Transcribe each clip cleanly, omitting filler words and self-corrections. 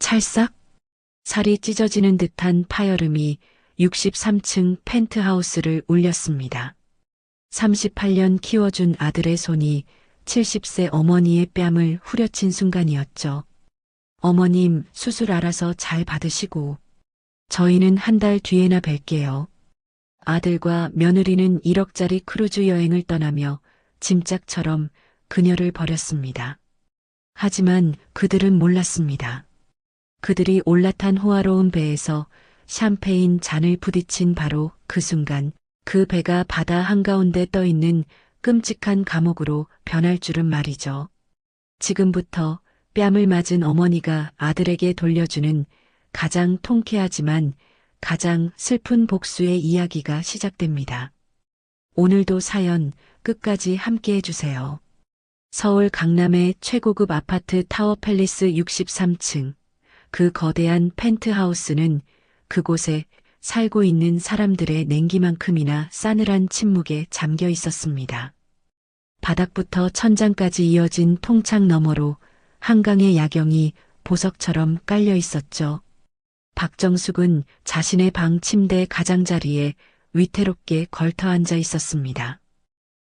찰싹 살이 찢어지는 듯한 파열음이 63층 펜트하우스를 울렸습니다. 38년 키워준 아들의 손이 70세 어머니의 뺨을 후려친 순간이었죠. 어머님, 수술 알아서 잘 받으시고 저희는 한 달 뒤에나 뵐게요. 아들과 며느리는 1억짜리 크루즈 여행을 떠나며 짐짝처럼 그녀를 버렸습니다. 하지만 그들은 몰랐습니다. 그들이 올라탄 호화로운 배에서 샴페인 잔을 부딪힌 바로 그 순간 그 배가 바다 한가운데 떠있는 끔찍한 감옥으로 변할 줄은 말이죠. 지금부터 뺨을 맞은 어머니가 아들에게 돌려주는 가장 통쾌하지만 가장 슬픈 복수의 이야기가 시작됩니다. 오늘도 사연 끝까지 함께 해주세요. 서울 강남의 최고급 아파트 타워 팰리스 63층. 그 거대한 펜트하우스는 그곳에 살고 있는 사람들의 냉기만큼이나 싸늘한 침묵에 잠겨 있었습니다. 바닥부터 천장까지 이어진 통창 너머로 한강의 야경이 보석처럼 깔려 있었죠. 박정숙은 자신의 방 침대 가장자리에 위태롭게 걸터 앉아 있었습니다.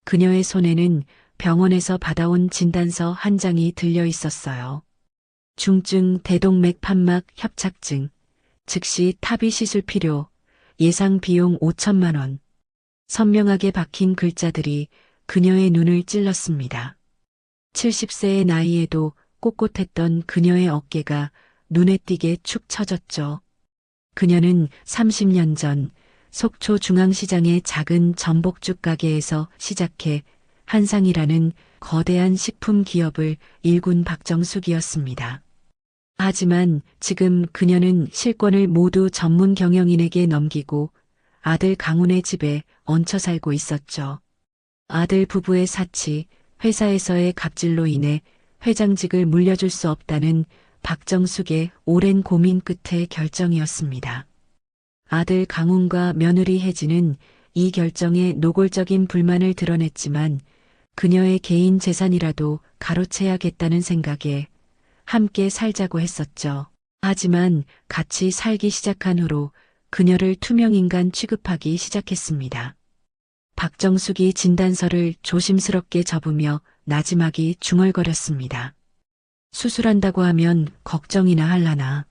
그녀의 손에는 병원에서 받아온 진단서 한 장이 들려 있었어요. 중증 대동맥 판막 협착증, 즉시 타비 시술 필요, 예상 비용 5천만 원. 선명하게 박힌 글자들이 그녀의 눈을 찔렀습니다. 70세의 나이에도 꼿꼿했던 그녀의 어깨가 눈에 띄게 축 처졌죠. 그녀는 30년 전 속초 중앙시장의 작은 전복죽 가게에서 시작해 한상이라는 거대한 식품 기업을 일군 박정숙이었습니다. 하지만 지금 그녀는 실권을 모두 전문 경영인에게 넘기고 아들 강훈의 집에 얹혀 살고 있었죠. 아들 부부의 사치, 회사에서의 갑질로 인해 회장직을 물려줄 수 없다는 박정숙의 오랜 고민 끝의 결정이었습니다. 아들 강훈과 며느리 혜진은 이 결정에 노골적인 불만을 드러냈지만 그녀의 개인 재산이라도 가로채야겠다는 생각에 함께 살자고 했었죠. 하지만 같이 살기 시작한 후로 그녀를 투명인간 취급하기 시작했습니다. 박정숙이 진단서를 조심스럽게 접으며 나지막이 중얼거렸습니다. 수술한다고 하면 걱정이나 할라나.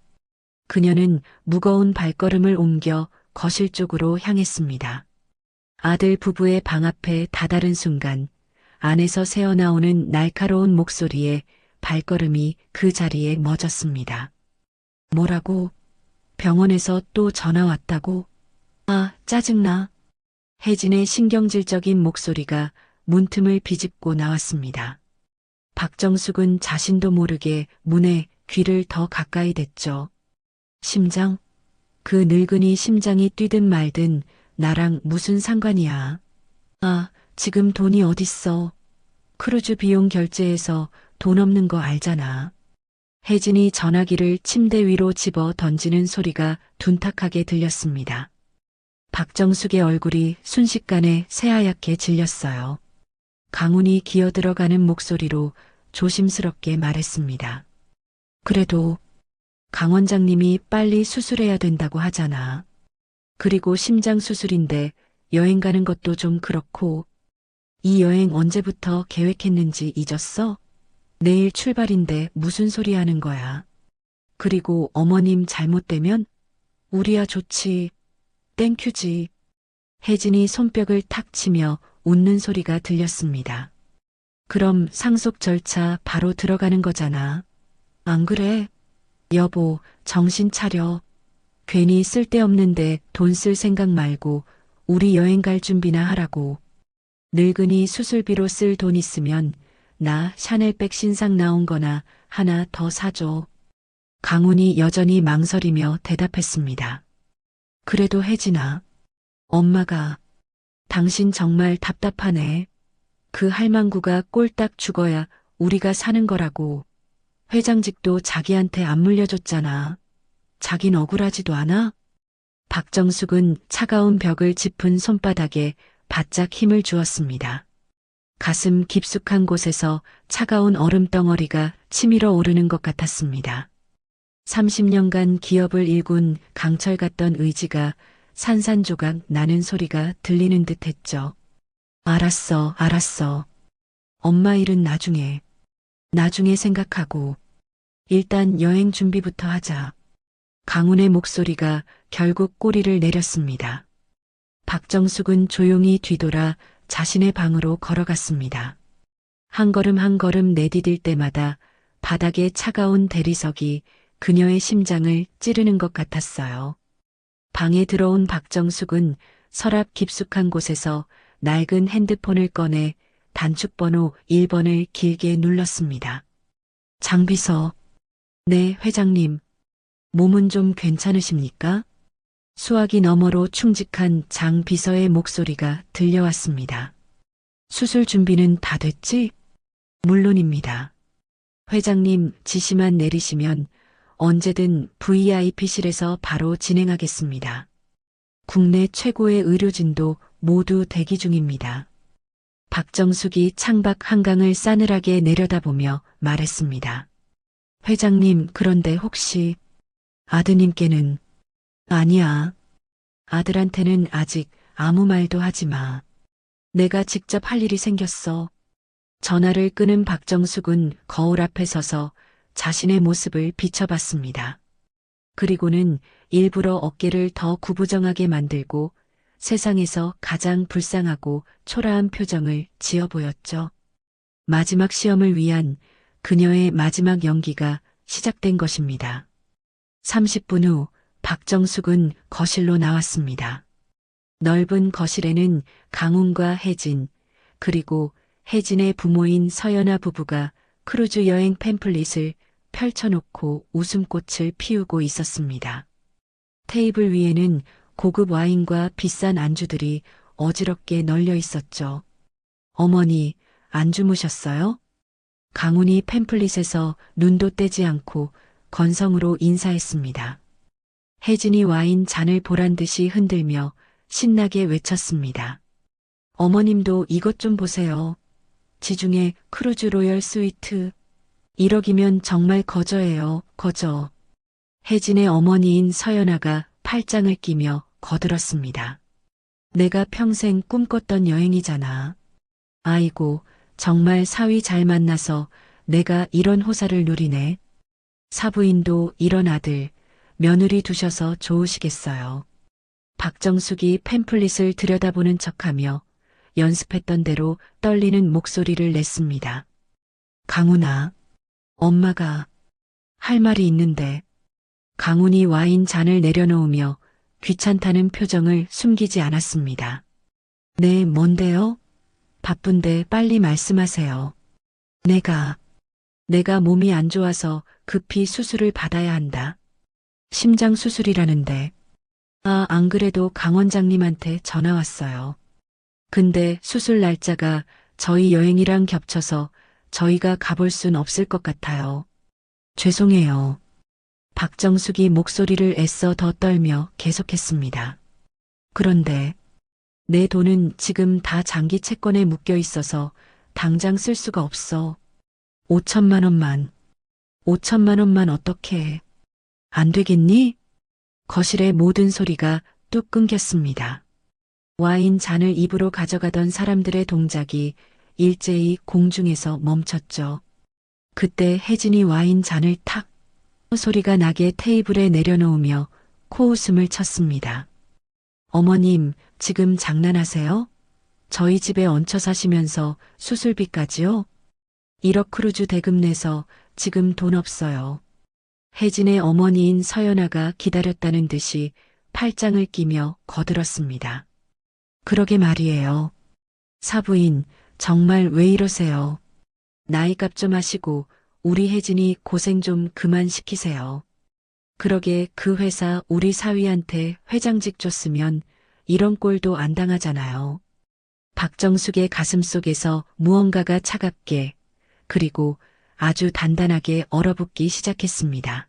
그녀는 무거운 발걸음을 옮겨 거실 쪽으로 향했습니다. 아들 부부의 방 앞에 다다른 순간 안에서 새어나오는 날카로운 목소리에 발걸음이 그 자리에 멎었습니다. 뭐라고? 병원에서 또 전화 왔다고? 아, 짜증나. 혜진의 신경질적인 목소리가 문틈을 비집고 나왔습니다. 박정숙은 자신도 모르게 문에 귀를 더 가까이 댔죠. 심장? 그 늙은이 심장이 뛰든 말든 나랑 무슨 상관이야. 아, 지금 돈이 어딨어. 크루즈 비용 결제해서 돈 없는 거 알잖아. 혜진이 전화기를 침대 위로 집어 던지는 소리가 둔탁하게 들렸습니다. 박정숙의 얼굴이 순식간에 새하얗게 질렸어요. 강훈이 기어들어가는 목소리로 조심스럽게 말했습니다. 그래도 강 원장님이 빨리 수술해야 된다고 하잖아. 그리고 심장 수술인데 여행 가는 것도 좀 그렇고. 이 여행 언제부터 계획했는지 잊었어? 내일 출발인데 무슨 소리 하는 거야. 그리고 어머님 잘못되면? 우리야 좋지. 땡큐지. 혜진이 손뼉을 탁 치며 웃는 소리가 들렸습니다. 그럼 상속 절차 바로 들어가는 거잖아. 안 그래? 여보, 정신 차려. 괜히 쓸데없는데 돈 쓸 생각 말고 우리 여행 갈 준비나 하라고. 늙은이 수술비로 쓸 돈 있으면 나 샤넬백 신상 나온 거나 하나 더 사줘. 강훈이 여전히 망설이며 대답했습니다. 그래도 혜진아, 엄마가 당신 정말 답답하네. 그 할망구가 꼴딱 죽어야 우리가 사는 거라고. 회장직도 자기한테 안 물려줬잖아. 자긴 억울하지도 않아? 박정숙은 차가운 벽을 짚은 손바닥에 바짝 힘을 주었습니다. 가슴 깊숙한 곳에서 차가운 얼음 덩어리가 치밀어 오르는 것 같았습니다. 30년간 기업을 일군 강철 같던 의지가 산산조각 나는 소리가 들리는 듯 했죠. 알았어, 알았어. 엄마 일은 나중에 생각하고, 일단 여행 준비부터 하자. 강훈의 목소리가 결국 꼬리를 내렸습니다. 박정숙은 조용히 뒤돌아 자신의 방으로 걸어갔습니다. 한 걸음 한 걸음 내디딜 때마다 바닥에 차가운 대리석이 그녀의 심장을 찌르는 것 같았어요. 방에 들어온 박정숙은 서랍 깊숙한 곳에서 낡은 핸드폰을 꺼내 단축번호 1번을 길게 눌렀습니다. 장비서. 네, 회장님. 몸은 좀 괜찮으십니까? 수화기 너머로 충직한 장 비서의 목소리가 들려왔습니다. 수술 준비는 다 됐지? 물론입니다. 회장님 지시만 내리시면 언제든 VIP실에서 바로 진행하겠습니다. 국내 최고의 의료진도 모두 대기 중입니다. 박정숙이 창밖 한강을 싸늘하게 내려다보며 말했습니다. 회장님, 그런데 혹시 아드님께는? 아니야. 아들한테는 아직 아무 말도 하지 마. 내가 직접 할 일이 생겼어. 전화를 끊은 박정숙은 거울 앞에 서서 자신의 모습을 비춰봤습니다. 그리고는 일부러 어깨를 더 구부정하게 만들고 세상에서 가장 불쌍하고 초라한 표정을 지어 보였죠. 마지막 시험을 위한 그녀의 마지막 연기가 시작된 것입니다. 30분 후 박정숙은 거실로 나왔습니다. 넓은 거실에는 강훈과 혜진, 그리고 혜진의 부모인 서연아 부부가 크루즈 여행 팸플릿을 펼쳐놓고 웃음꽃을 피우고 있었습니다. 테이블 위에는 고급 와인과 비싼 안주들이 어지럽게 널려 있었죠. 어머니, 안 주무셨어요? 강훈이 팸플릿에서 눈도 떼지 않고 건성으로 인사했습니다. 혜진이 와인 잔을 보란 듯이 흔들며 신나게 외쳤습니다. 어머님도 이것 좀 보세요. 지중해 크루즈 로열 스위트. 1억이면 정말 거저예요, 거저. 혜진의 어머니인 서연아가 팔짱을 끼며 거들었습니다. 내가 평생 꿈꿨던 여행이잖아. 아이고, 정말 사위 잘 만나서 내가 이런 호사를 누리네. 사부인도 이런 아들, 며느리 두셔서 좋으시겠어요. 박정숙이 팸플릿을 들여다보는 척하며 연습했던 대로 떨리는 목소리를 냈습니다. 강훈아, 엄마가 할 말이 있는데. 강훈이 와인 잔을 내려놓으며 귀찮다는 표정을 숨기지 않았습니다. 네, 뭔데요? 바쁜데 빨리 말씀하세요. 내가 몸이 안 좋아서 급히 수술을 받아야 한다. 심장 수술이라는데. 아, 안 그래도 강 원장님한테 전화 왔어요. 근데 수술 날짜가 저희 여행이랑 겹쳐서 저희가 가볼 순 없을 것 같아요. 죄송해요. 박정숙이 목소리를 애써 더 떨며 계속했습니다. 그런데 내 돈은 지금 다 장기 채권에 묶여 있어서 당장 쓸 수가 없어. 5천만 원만. 5천만 원만 어떻게 해. 안 되겠니? 거실의 모든 소리가 뚝 끊겼습니다. 와인 잔을 입으로 가져가던 사람들의 동작이 일제히 공중에서 멈췄죠. 그때 혜진이 와인 잔을 탁 소리가 나게 테이블에 내려놓으며 코웃음을 쳤습니다. 어머님, 지금 장난하세요? 저희 집에 얹혀 사시면서 수술비까지요? 1억 크루즈 대금 내서 지금 돈 없어요. 혜진의 어머니인 서연아가 기다렸다는 듯이 팔짱을 끼며 거들었습니다. 그러게 말이에요. 사부인, 정말 왜 이러세요? 나이값 좀 하시고 우리 혜진이 고생 좀 그만 시키세요. 그러게 그 회사 우리 사위한테 회장직 줬으면 이런 꼴도 안 당하잖아요. 박정숙의 가슴속에서 무언가가 차갑게 그리고 아주 단단하게 얼어붙기 시작했습니다.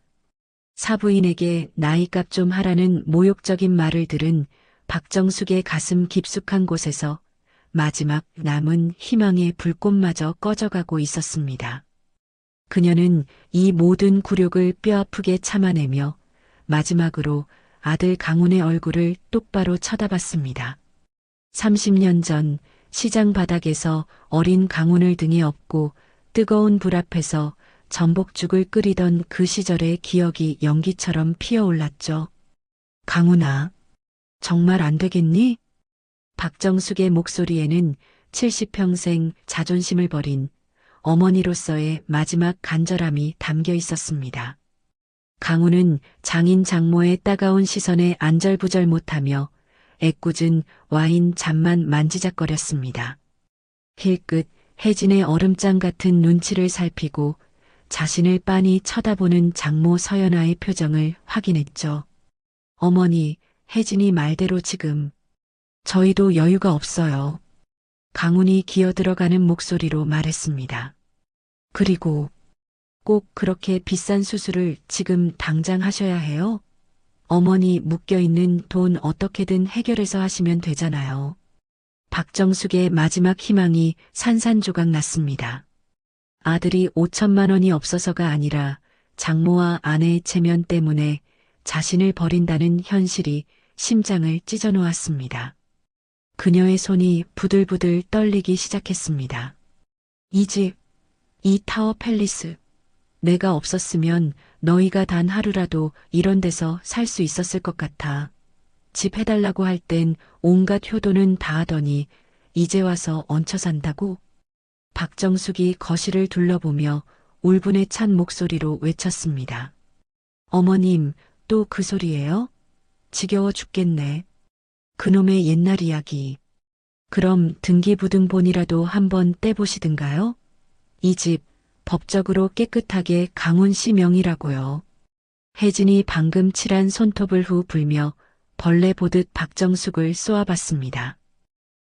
사부인에게 나이값 좀 하라는 모욕적인 말을 들은 박정숙의 가슴 깊숙한 곳에서 마지막 남은 희망의 불꽃마저 꺼져가고 있었습니다. 그녀는 이 모든 굴욕을 뼈아프게 참아내며 마지막으로 아들 강훈의 얼굴을 똑바로 쳐다봤습니다. 30년 전 시장 바닥에서 어린 강훈을 등에 업고 뜨거운 불 앞에서 전복죽을 끓이던 그 시절의 기억이 연기처럼 피어올랐죠. 강훈아, 정말 안 되겠니? 박정숙의 목소리에는 70평생 자존심을 버린 어머니로서의 마지막 간절함이 담겨 있었습니다. 강훈은 장인 장모의 따가운 시선에 안절부절 못하며 애꿎은 와인 잔만 만지작거렸습니다. 힐끗 혜진의 얼음장 같은 눈치를 살피고 자신을 빤히 쳐다보는 장모 서연아의 표정을 확인했죠. 어머니, 혜진이 말대로 지금 저희도 여유가 없어요. 강훈이 기어들어가는 목소리로 말했습니다. 그리고 꼭 그렇게 비싼 수술을 지금 당장 하셔야 해요? 어머니 묶여있는 돈 어떻게든 해결해서 하시면 되잖아요. 박정숙의 마지막 희망이 산산조각 났습니다. 아들이 5천만 원이 없어서가 아니라 장모와 아내의 체면 때문에 자신을 버린다는 현실이 심장을 찢어놓았습니다. 그녀의 손이 부들부들 떨리기 시작했습니다. 이 집, 이 타워 팰리스. 내가 없었으면 너희가 단 하루라도 이런 데서 살 수 있었을 것 같아. 집 해달라고 할 땐 온갖 효도는 다 하더니 이제 와서 얹혀 산다고? 박정숙이 거실을 둘러보며 울분에 찬 목소리로 외쳤습니다. 어머님, 또 그 소리예요? 지겨워 죽겠네. 그놈의 옛날 이야기. 그럼 등기부등본이라도 한번 떼보시든가요? 이 집 법적으로 깨끗하게 강훈 씨 명의라고요. 혜진이 방금 칠한 손톱을 후 불며 벌레 보듯 박정숙을 쏘아봤습니다.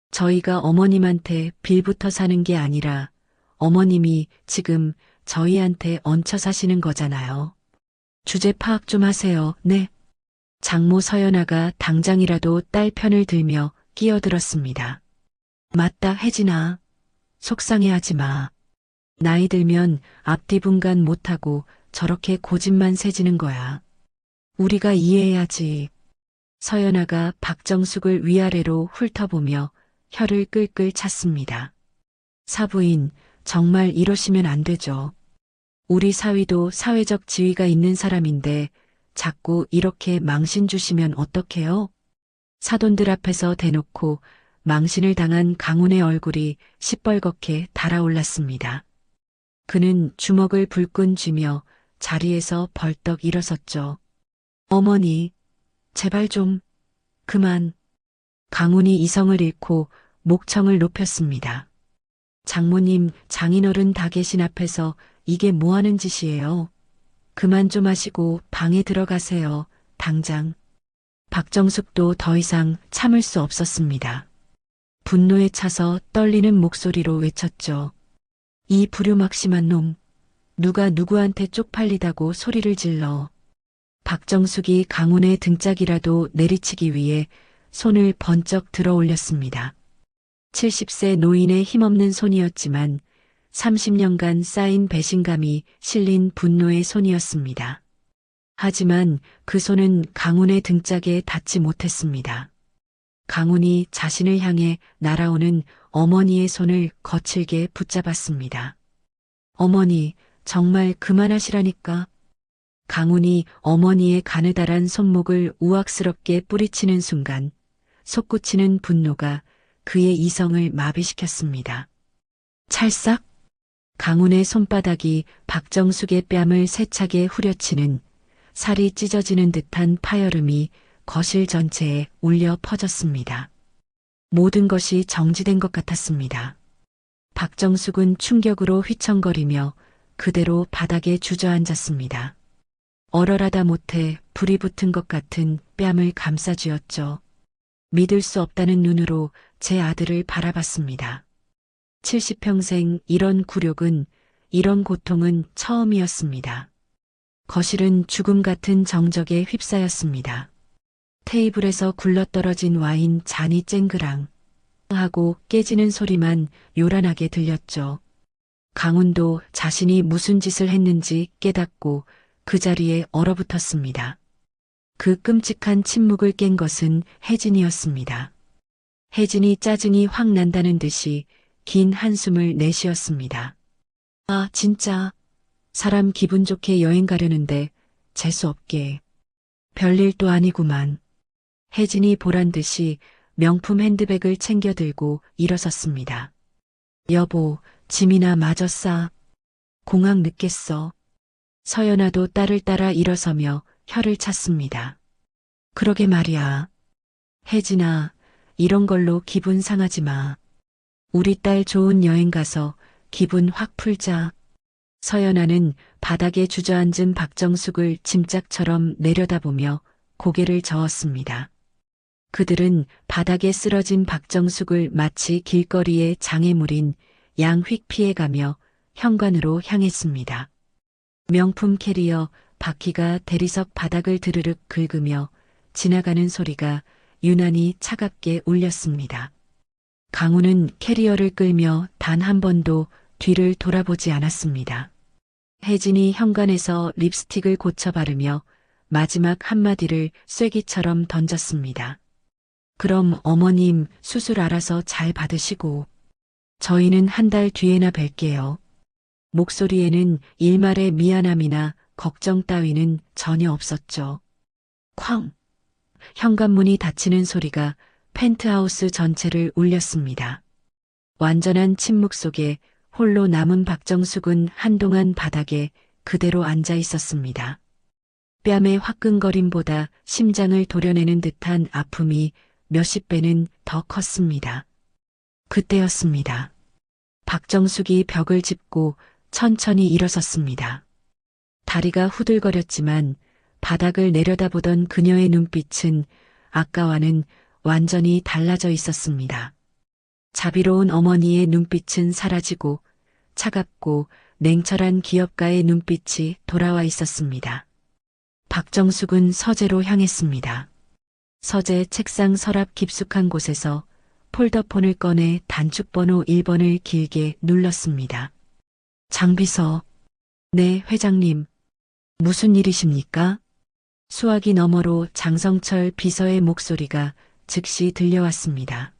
저희가 어머님한테 빌부터 사는 게 아니라 어머님이 지금 저희한테 얹혀 사시는 거잖아요. 주제 파악 좀 하세요. 네. 장모 서연아가 당장이라도 딸 편을 들며 끼어들었습니다. 맞다, 혜진아. 속상해하지 마. 나이 들면 앞뒤 분간 못하고 저렇게 고집만 세지는 거야. 우리가 이해해야지. 서연아가 박정숙을 위아래로 훑어보며 혀를 끌끌 찼습니다. 사부인, 정말 이러시면 안 되죠. 우리 사위도 사회적 지위가 있는 사람인데 자꾸 이렇게 망신 주시면 어떡해요? 사돈들 앞에서 대놓고 망신을 당한 강훈의 얼굴이 시뻘겋게 달아올랐습니다. 그는 주먹을 불끈 쥐며 자리에서 벌떡 일어섰죠. 어머니, 제발 좀, 그만. 강훈이 이성을 잃고 목청을 높였습니다. 장모님, 장인어른 다 계신 앞에서 이게 뭐 하는 짓이에요? 그만 좀 하시고 방에 들어가세요. 당장. 박정숙도 더 이상 참을 수 없었습니다. 분노에 차서 떨리는 목소리로 외쳤죠. 이 불효막심한 놈. 누가 누구한테 쪽팔리다고 소리를 질러. 박정숙이 강훈의 등짝이라도 내리치기 위해 손을 번쩍 들어 올렸습니다. 70세 노인의 힘없는 손이었지만 30년간 쌓인 배신감이 실린 분노의 손이었습니다. 하지만 그 손은 강훈의 등짝에 닿지 못했습니다. 강훈이 자신을 향해 날아오는 어머니의 손을 거칠게 붙잡았습니다. 어머니, 정말 그만하시라니까. 강훈이 어머니의 가느다란 손목을 우악스럽게 뿌리치는 순간 솟구치는 분노가 그의 이성을 마비시켰습니다. 찰싹! 강훈의 손바닥이 박정숙의 뺨을 세차게 후려치는 살이 찢어지는 듯한 파열음이 거실 전체에 울려 퍼졌습니다. 모든 것이 정지된 것 같았습니다. 박정숙은 충격으로 휘청거리며 그대로 바닥에 주저앉았습니다. 얼얼하다 못해 불이 붙은 것 같은 뺨을 감싸쥐었죠. 믿을 수 없다는 눈으로 제 아들을 바라봤습니다. 70평생 이런 굴욕은, 이런 고통은 처음이었습니다. 거실은 죽음 같은 정적에 휩싸였습니다. 테이블에서 굴러떨어진 와인 잔이 쨍그랑 하고 깨지는 소리만 요란하게 들렸죠. 강훈도 자신이 무슨 짓을 했는지 깨닫고 그 자리에 얼어붙었습니다. 그 끔찍한 침묵을 깬 것은 혜진이었습니다. 혜진이 짜증이 확 난다는 듯이 긴 한숨을 내쉬었습니다. 아, 진짜. 사람 기분 좋게 여행 가려는데 재수 없게. 별일도 아니구만. 혜진이 보란 듯이 명품 핸드백을 챙겨 들고 일어섰습니다. 여보, 짐이나 마저 싸. 공항 늦겠어. 서연아도 딸을 따라 일어서며 혀를 찼습니다. 그러게 말이야. 혜진아, 이런 걸로 기분 상하지 마. 우리 딸 좋은 여행 가서 기분 확 풀자. 서연아는 바닥에 주저앉은 박정숙을 짐짝처럼 내려다보며 고개를 저었습니다. 그들은 바닥에 쓰러진 박정숙을 마치 길거리의 장애물인 양휙 피해가며 현관으로 향했습니다. 명품 캐리어 바퀴가 대리석 바닥을 드르륵 긁으며 지나가는 소리가 유난히 차갑게 울렸습니다. 강훈은 캐리어를 끌며 단 한 번도 뒤를 돌아보지 않았습니다. 혜진이 현관에서 립스틱을 고쳐 바르며 마지막 한마디를 쐐기처럼 던졌습니다. 그럼 어머님 수술 알아서 잘 받으시고 저희는 한 달 뒤에나 뵐게요. 목소리에는 일말의 미안함이나 걱정 따위는 전혀 없었죠. 쾅! 현관문이 닫히는 소리가 펜트하우스 전체를 울렸습니다. 완전한 침묵 속에 홀로 남은 박정숙은 한동안 바닥에 그대로 앉아 있었습니다. 뺨의 화끈거림보다 심장을 도려내는 듯한 아픔이 몇십 배는 더 컸습니다. 그때였습니다. 박정숙이 벽을 짚고 천천히 일어섰습니다. 다리가 후들거렸지만 바닥을 내려다보던 그녀의 눈빛은 아까와는 완전히 달라져 있었습니다. 자비로운 어머니의 눈빛은 사라지고 차갑고 냉철한 기업가의 눈빛이 돌아와 있었습니다. 박정숙은 서재로 향했습니다. 서재 책상 서랍 깊숙한 곳에서 폴더폰을 꺼내 단축번호 1번을 길게 눌렀습니다. 장비서. 네, 회장님. 무슨 일이십니까? 수화기 너머로 장성철 비서의 목소리가 즉시 들려왔습니다.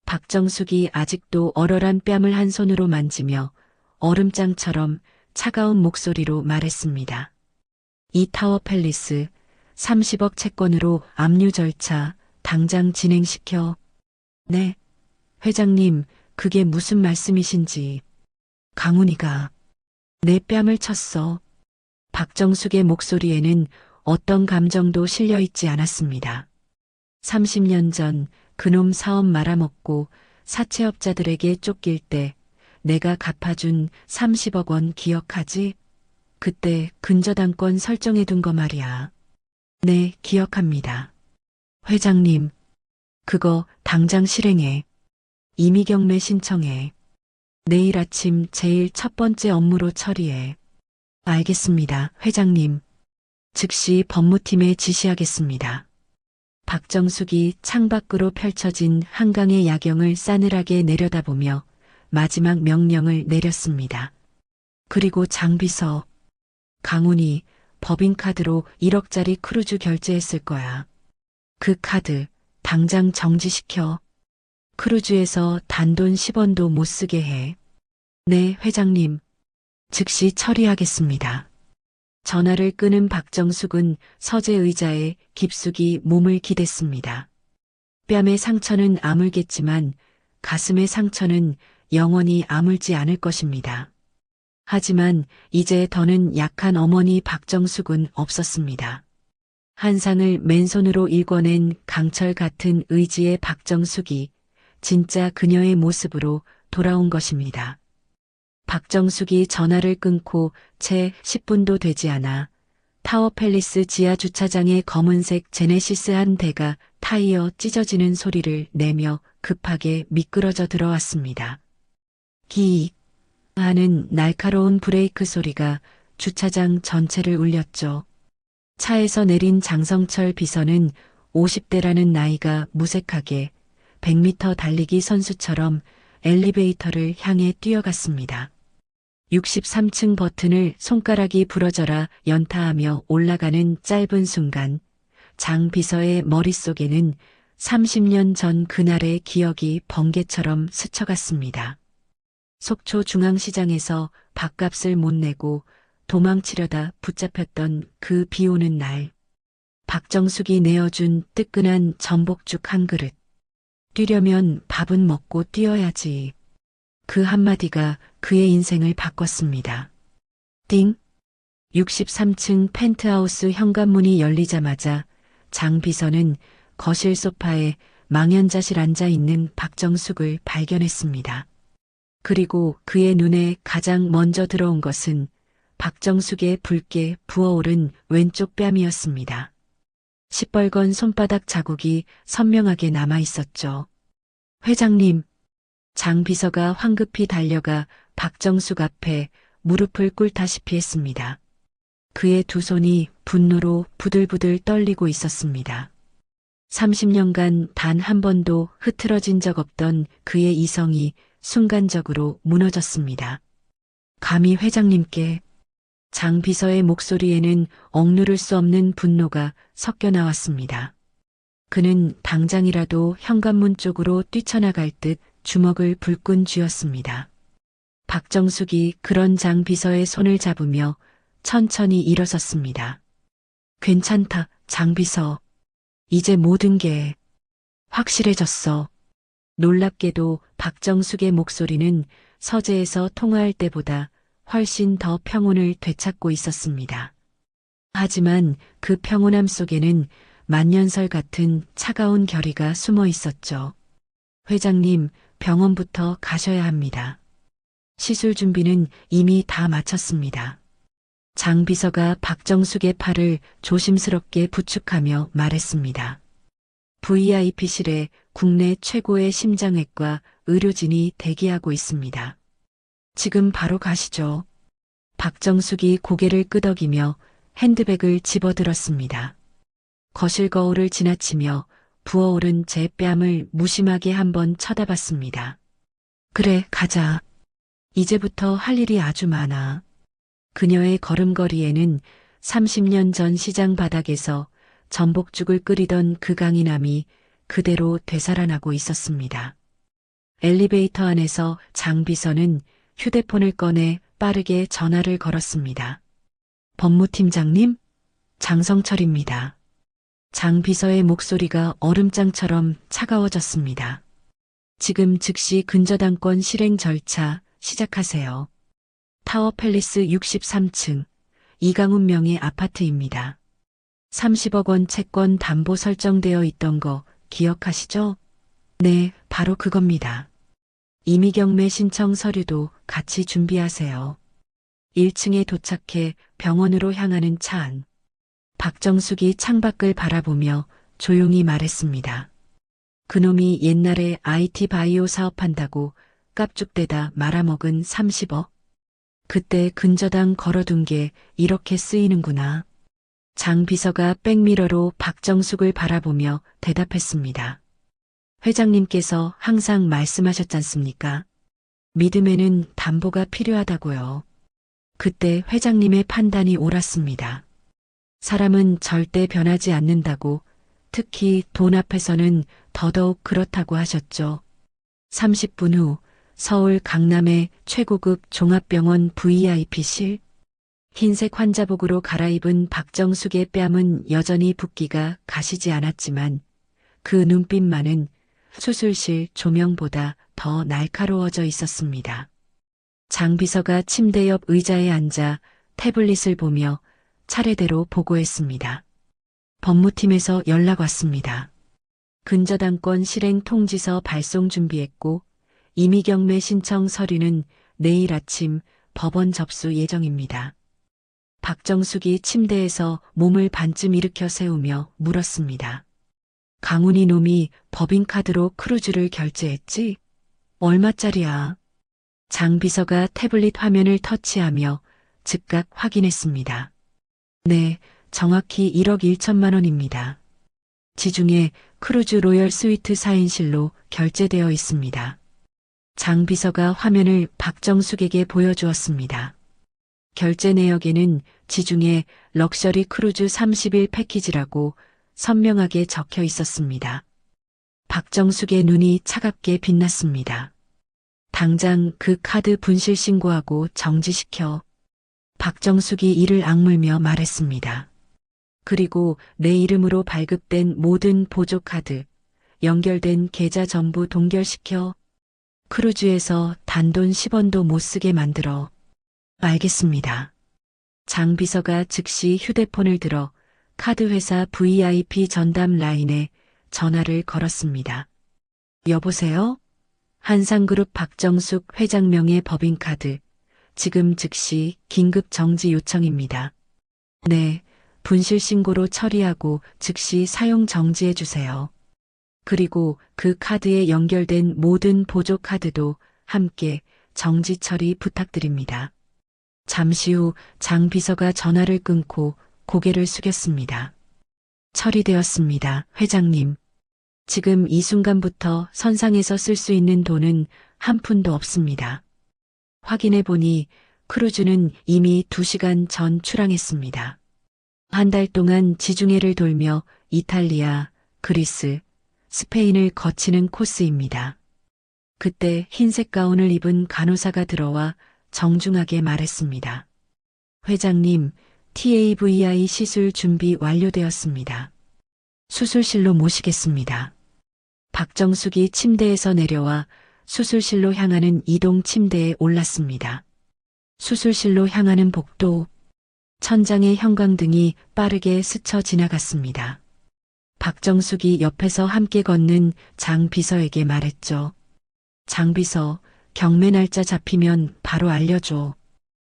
박정숙이 아직도 얼얼한 뺨을 한 손으로 만지며 얼음장처럼 차가운 목소리로 말했습니다. 이 타워 팰리스 30억 채권으로 압류 절차 당장 진행시켜. 네, 회장님, 그게 무슨 말씀이신지. 강훈이가 내 뺨을 쳤어. 박정숙의 목소리에는 어떤 감정도 실려 있지 않았습니다. 30년 전 그놈 사업 말아먹고 사채업자들에게 쫓길 때 내가 갚아준 30억 원 기억하지? 그때 근저당권 설정해둔 거 말이야. 네, 기억합니다. 회장님, 그거 당장 실행해. 임의경매 신청해. 내일 아침 제일 첫 번째 업무로 처리해. 알겠습니다, 회장님. 즉시 법무팀에 지시하겠습니다. 박정숙이 창밖으로 펼쳐진 한강의 야경을 싸늘하게 내려다보며 마지막 명령을 내렸습니다. 그리고 장비서. 강훈이 법인카드로 1억짜리 크루즈 결제했을 거야. 그 카드 당장 정지시켜. 크루즈에서 단돈 10원도 못 쓰게 해. 네, 회장님. 즉시 처리하겠습니다. 전화를 끄는 박정숙은 서재 의자에 깊숙이 몸을 기댔습니다. 뺨의 상처는 아물겠지만 가슴의 상처는 영원히 아물지 않을 것입니다. 하지만 이제 더는 약한 어머니 박정숙은 없었습니다. 한 상을 맨손으로 일궈낸 강철 같은 의지의 박정숙이 진짜 그녀의 모습으로 돌아온 것입니다. 박정숙이 전화를 끊고 채 10분도 되지 않아 타워 팰리스 지하 주차장의 검은색 제네시스 한 대가 타이어 찢어지는 소리를 내며 급하게 미끄러져 들어왔습니다. 기익 하는 날카로운 브레이크 소리가 주차장 전체를 울렸죠. 차에서 내린 장성철 비서는 50대라는 나이가 무색하게 100m 달리기 선수처럼 엘리베이터를 향해 뛰어갔습니다. 63층 버튼을 손가락이 부러져라 연타하며 올라가는 짧은 순간 장 비서의 머릿속에는 30년 전 그날의 기억이 번개처럼 스쳐갔습니다. 속초 중앙시장에서 밥값을 못 내고 도망치려다 붙잡혔던 그 비오는 날. 박정숙이 내어준 뜨끈한 전복죽 한 그릇. 뛰려면 밥은 먹고 뛰어야지. 그 한마디가 그의 인생을 바꿨습니다. 띵! 63층 펜트하우스 현관문이 열리자마자 장 비서는 거실 소파에 망연자실 앉아 있는 박정숙을 발견했습니다. 그리고 그의 눈에 가장 먼저 들어온 것은 박정숙의 붉게 부어오른 왼쪽 뺨이었습니다. 시뻘건 손바닥 자국이 선명하게 남아 있었죠. 회장님, 장 비서가 황급히 달려가 박정숙 앞에 무릎을 꿇다시피 했습니다. 그의 두 손이 분노로 부들부들 떨리고 있었습니다. 30년간 단 한 번도 흐트러진 적 없던 그의 이성이 순간적으로 무너졌습니다. 감히 회장님께. 장 비서의 목소리에는 억누를 수 없는 분노가 섞여 나왔습니다. 그는 당장이라도 현관문 쪽으로 뛰쳐나갈 듯 주먹을 불끈 쥐었습니다. 박정숙이 그런 장 비서의 손을 잡으며 천천히 일어섰습니다. 괜찮다, 장 비서. 이제 모든 게 확실해졌어. 놀랍게도 박정숙의 목소리는 서재에서 통화할 때보다 훨씬 더 평온을 되찾고 있었습니다. 하지만 그 평온함 속에는 만년설 같은 차가운 결의가 숨어 있었죠. 회장님, 병원부터 가셔야 합니다. 시술 준비는 이미 다 마쳤습니다. 장 비서가 박정숙의 팔을 조심스럽게 부축하며 말했습니다. VIP실에 국내 최고의 심장외과 의료진이 대기하고 있습니다. 지금 바로 가시죠. 박정숙이 고개를 끄덕이며 핸드백을 집어들었습니다. 거실 거울을 지나치며 부어오른 제 뺨을 무심하게 한번 쳐다봤습니다. 그래, 가자. 이제부터 할 일이 아주 많아. 그녀의 걸음걸이에는 30년 전 시장 바닥에서 전복죽을 끓이던 그 강인함이 그대로 되살아나고 있었습니다. 엘리베이터 안에서 장 비서는 휴대폰을 꺼내 빠르게 전화를 걸었습니다. 법무팀장님? 장성철입니다. 장 비서의 목소리가 얼음장처럼 차가워졌습니다. 지금 즉시 근저당권 실행 절차 시작하세요. 타워 팰리스 63층 이강훈 명의 아파트입니다. 30억 원 채권 담보 설정되어 있던 거 기억하시죠? 네, 바로 그겁니다. 임의경매 신청 서류도 같이 준비하세요. 1층에 도착해 병원으로 향하는 차 안. 박정숙이 창밖을 바라보며 조용히 말했습니다. 그놈이 옛날에 IT 바이오 사업한다고 깝죽대다 말아먹은 30억? 그때 근저당 걸어둔 게 이렇게 쓰이는구나. 장 비서가 백미러로 박정숙을 바라보며 대답했습니다. 회장님께서 항상 말씀하셨잖습니까? 믿음에는 담보가 필요하다고요. 그때 회장님의 판단이 옳았습니다. 사람은 절대 변하지 않는다고, 특히 돈 앞에서는 더더욱 그렇다고 하셨죠. 30분 후 서울 강남의 최고급 종합병원 VIP실. 흰색 환자복으로 갈아입은 박정숙의 뺨은 여전히 붓기가 가시지 않았지만 그 눈빛만은 수술실 조명보다 더 날카로워져 있었습니다. 장 비서가 침대 옆 의자에 앉아 태블릿을 보며 차례대로 보고했습니다. 법무팀에서 연락 왔습니다. 근저당권 실행 통지서 발송 준비했고 임의경매 신청 서류는 내일 아침 법원 접수 예정입니다. 박정숙이 침대에서 몸을 반쯤 일으켜 세우며 물었습니다. 강훈이 놈이 법인카드로 크루즈를 결제했지? 얼마짜리야? 장 비서가 태블릿 화면을 터치하며 즉각 확인했습니다. 네, 정확히 1억 1천만 원입니다. 지중해 크루즈 로열 스위트 4인실로 결제되어 있습니다. 장 비서가 화면을 박정숙에게 보여주었습니다. 결제 내역에는 지중해 럭셔리 크루즈 30일 패키지라고 선명하게 적혀 있었습니다. 박정숙의 눈이 차갑게 빛났습니다. 당장 그 카드 분실 신고하고 정지시켜. 박정숙이 이를 악물며 말했습니다. 그리고 내 이름으로 발급된 모든 보조카드, 연결된 계좌 전부 동결시켜. 크루즈에서 단돈 10원도 못 쓰게 만들어. 알겠습니다. 장 비서가 즉시 휴대폰을 들어 카드 회사 VIP 전담 라인에 전화를 걸었습니다. 여보세요? 한상그룹 박정숙 회장 명의 법인카드. 지금 즉시 긴급 정지 요청입니다. 네, 분실 신고로 처리하고 즉시 사용 정지해 주세요. 그리고 그 카드에 연결된 모든 보조 카드도 함께 정지 처리 부탁드립니다. 잠시 후 장 비서가 전화를 끊고 고개를 숙였습니다. 처리되었습니다, 회장님. 지금 이 순간부터 선상에서 쓸 수 있는 돈은 한 푼도 없습니다. 확인해 보니 크루즈는 이미 2시간 전 출항했습니다. 한 달 동안 지중해를 돌며 이탈리아, 그리스, 스페인을 거치는 코스입니다. 그때 흰색 가운을 입은 간호사가 들어와 정중하게 말했습니다. 회장님, TAVI 시술 준비 완료되었습니다. 수술실로 모시겠습니다. 박정숙이 침대에서 내려와 수술실로 향하는 이동 침대에 올랐습니다. 수술실로 향하는 복도, 천장의 형광등이 빠르게 스쳐 지나갔습니다. 박정숙이 옆에서 함께 걷는 장 비서에게 말했죠. 장 비서, 경매 날짜 잡히면 바로 알려줘.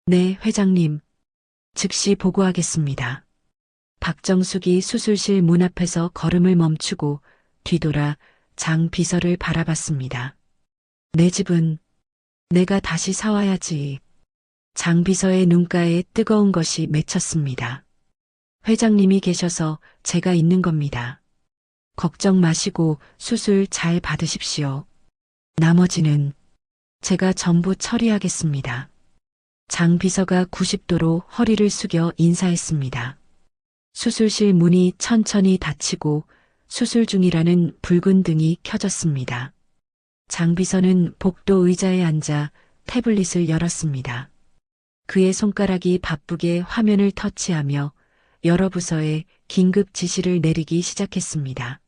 네, 회장님. 즉시 보고하겠습니다. 박정숙이 수술실 문 앞에서 걸음을 멈추고 뒤돌아 장 비서를 바라봤습니다. 내 집은 내가 다시 사와야지. 장 비서의 눈가에 뜨거운 것이 맺혔습니다. 회장님이 계셔서 제가 있는 겁니다. 걱정 마시고 수술 잘 받으십시오. 나머지는 제가 전부 처리하겠습니다. 장 비서가 90도로 허리를 숙여 인사했습니다. 수술실 문이 천천히 닫히고 수술 중이라는 붉은 등이 켜졌습니다. 장 비서는 복도 의자에 앉아 태블릿을 열었습니다. 그의 손가락이 바쁘게 화면을 터치하며 여러 부서에 긴급 지시를 내리기 시작했습니다.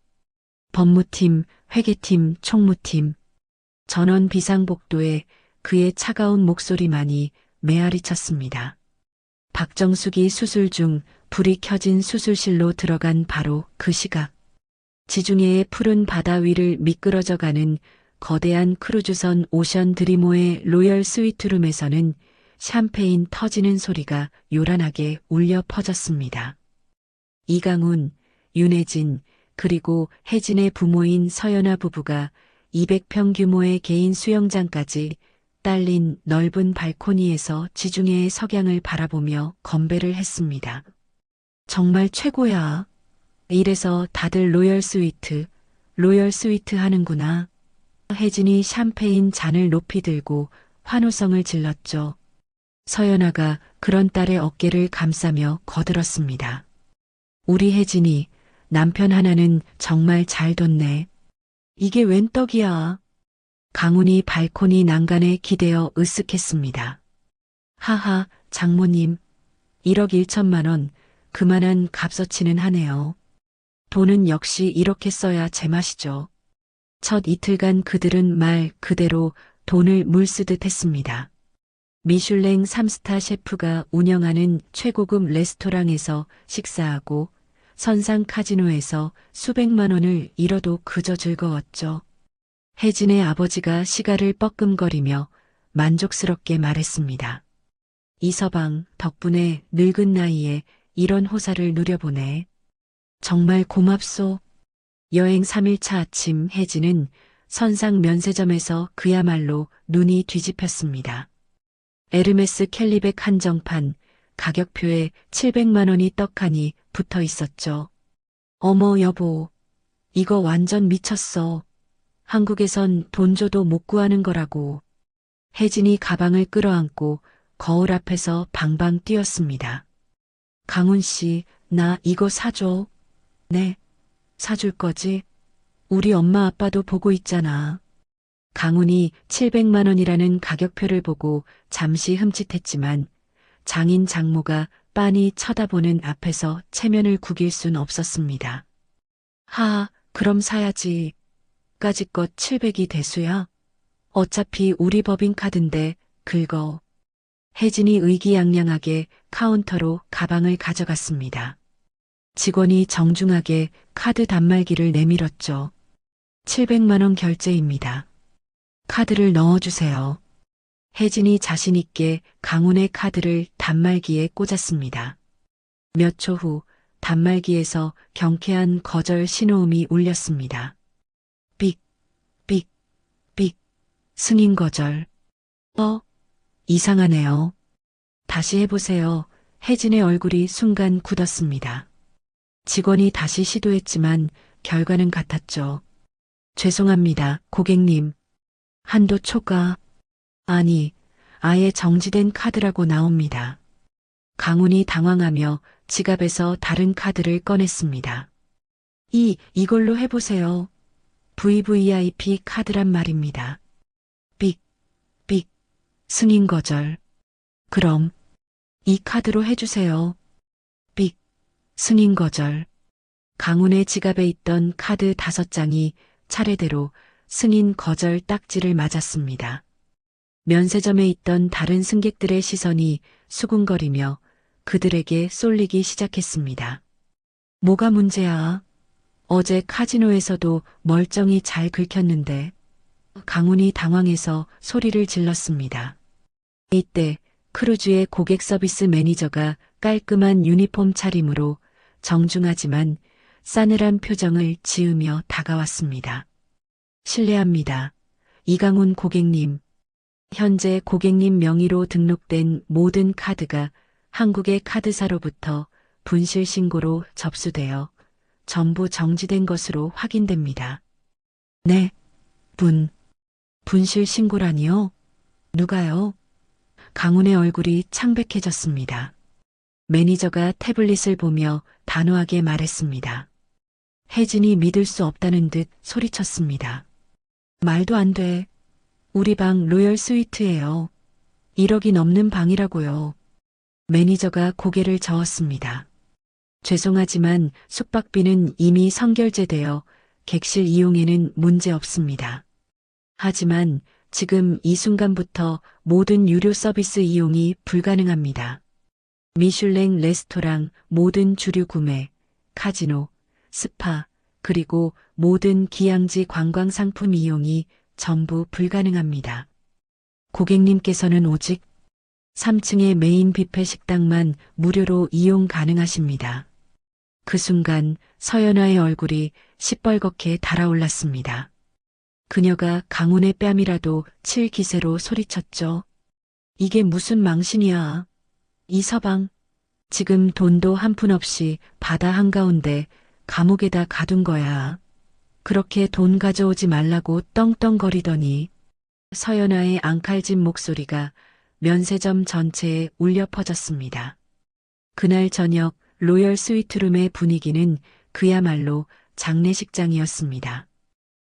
법무팀, 회계팀, 총무팀, 전원 비상복도에 그의 차가운 목소리만이 메아리 쳤습니다. 박정숙이 수술 중 불이 켜진 수술실로 들어간 바로 그 시각. 지중해의 푸른 바다 위를 미끄러져가는 거대한 크루즈선 오션 드리모의 로열 스위트룸에서는 샴페인 터지는 소리가 요란하게 울려 퍼졌습니다. 이강훈, 윤혜진, 그리고 혜진의 부모인 서연아 부부가 200평 규모의 개인 수영장까지 딸린 넓은 발코니에서 지중해의 석양을 바라보며 건배를 했습니다. 정말 최고야. 이래서 다들 로열 스위트 하는구나. 혜진이 샴페인 잔을 높이 들고 환호성을 질렀죠. 서연아가 그런 딸의 어깨를 감싸며 거들었습니다. 우리 혜진이 남편 하나는 정말 잘 뒀네. 이게 웬 떡이야. 강훈이 발코니 난간에 기대어 으쓱했습니다. 하하, 장모님. 1억 1천만 원, 그만한 값어치는 하네요. 돈은 역시 이렇게 써야 제맛이죠. 첫 이틀간 그들은 말 그대로 돈을 물쓰듯 했습니다. 미슐랭 3스타 셰프가 운영하는 최고급 레스토랑에서 식사하고 선상 카지노에서 수백만 원을 잃어도 그저 즐거웠죠. 혜진의 아버지가 시가를 뻐끔거리며 만족스럽게 말했습니다. 이서방 덕분에 늙은 나이에 이런 호사를 누려보네. 정말 고맙소. 여행 3일차 아침 혜진은 선상 면세점에서 그야말로 눈이 뒤집혔습니다. 에르메스 캘리백 한정판 가격표에 700만 원이 떡하니 붙어 있었죠. 어머 여보, 이거 완전 미쳤어. 한국에선 돈 줘도 못 구하는 거라고. 혜진이 가방을 끌어안고 거울 앞에서 방방 뛰었습니다. 강훈 씨, 나 이거 사줘. 네, 사줄 거지? 우리 엄마 아빠도 보고 있잖아. 강훈이 700만 원이라는 가격표를 보고 잠시 흠칫했지만 장인 장모가 빤히 쳐다보는 앞에서 체면을 구길 순 없었습니다. 그럼 사야지. 까짓것 700이 대수야? 어차피 우리 법인카드인데 긁어. 혜진이 의기양양하게 카운터로 가방을 가져갔습니다. 직원이 정중하게 카드 단말기를 내밀었죠. 700만 원 결제입니다. 카드를 넣어주세요. 혜진이 자신있게 강훈의 카드를 단말기에 꽂았습니다. 몇 초 후 단말기에서 경쾌한 거절 신호음이 울렸습니다. 삑, 삑, 삑, 승인 거절. 이상하네요. 다시 해보세요. 혜진의 얼굴이 순간 굳었습니다. 직원이 다시 시도했지만 결과는 같았죠. 죄송합니다, 고객님. 한도 초과. 아니, 아예 정지된 카드라고 나옵니다. 강훈이 당황하며 지갑에서 다른 카드를 꺼냈습니다. 이걸로 해보세요. VVIP 카드란 말입니다. 삑, 삑, 승인 거절. 그럼, 이 카드로 해주세요. 삑, 승인 거절. 강훈의 지갑에 있던 카드 5장이 차례대로 승인 거절 딱지를 맞았습니다. 면세점에 있던 다른 승객들의 시선이 수군거리며 그들에게 쏠리기 시작했습니다. 뭐가 문제야? 어제 카지노에서도 멀쩡히 잘 긁혔는데. 강훈이 당황해서 소리를 질렀습니다. 이때 크루즈의 고객 서비스 매니저가 깔끔한 유니폼 차림으로 정중하지만 싸늘한 표정을 지으며 다가왔습니다. 실례합니다. 이강훈 고객님. 현재 고객님 명의로 등록된 모든 카드가 한국의 카드사로부터 분실 신고로 접수되어 전부 정지된 것으로 확인됩니다. 네, 분실 신고라니요? 누가요? 강훈의 얼굴이 창백해졌습니다. 매니저가 태블릿을 보며 단호하게 말했습니다. 혜진이 믿을 수 없다는 듯 소리쳤습니다. 말도 안 돼. 우리 방 로열 스위트예요. 1억이 넘는 방이라고요. 매니저가 고개를 저었습니다. 죄송하지만 숙박비는 이미 선결제되어 객실 이용에는 문제 없습니다. 하지만 지금 이 순간부터 모든 유료 서비스 이용이 불가능합니다. 미슐랭 레스토랑 모든 주류 구매, 카지노, 스파, 그리고 모든 기양지 관광 상품 이용이 전부 불가능합니다. 고객님께서는 오직 3층의 메인 뷔페 식당만 무료로 이용 가능하십니다. 그 순간 서연아의 얼굴이 시뻘겋게 달아올랐습니다. 그녀가 강훈의 뺨이라도 칠 기세로 소리쳤죠. 이게 무슨 망신이야. 이 서방, 지금 돈도 한 푼 없이 바다 한가운데 감옥에다 가둔 거야. 그렇게 돈 가져오지 말라고 떵떵거리더니. 서연아의 앙칼진 목소리가 면세점 전체에 울려 퍼졌습니다. 그날 저녁 로열 스위트룸의 분위기는 그야말로 장례식장이었습니다.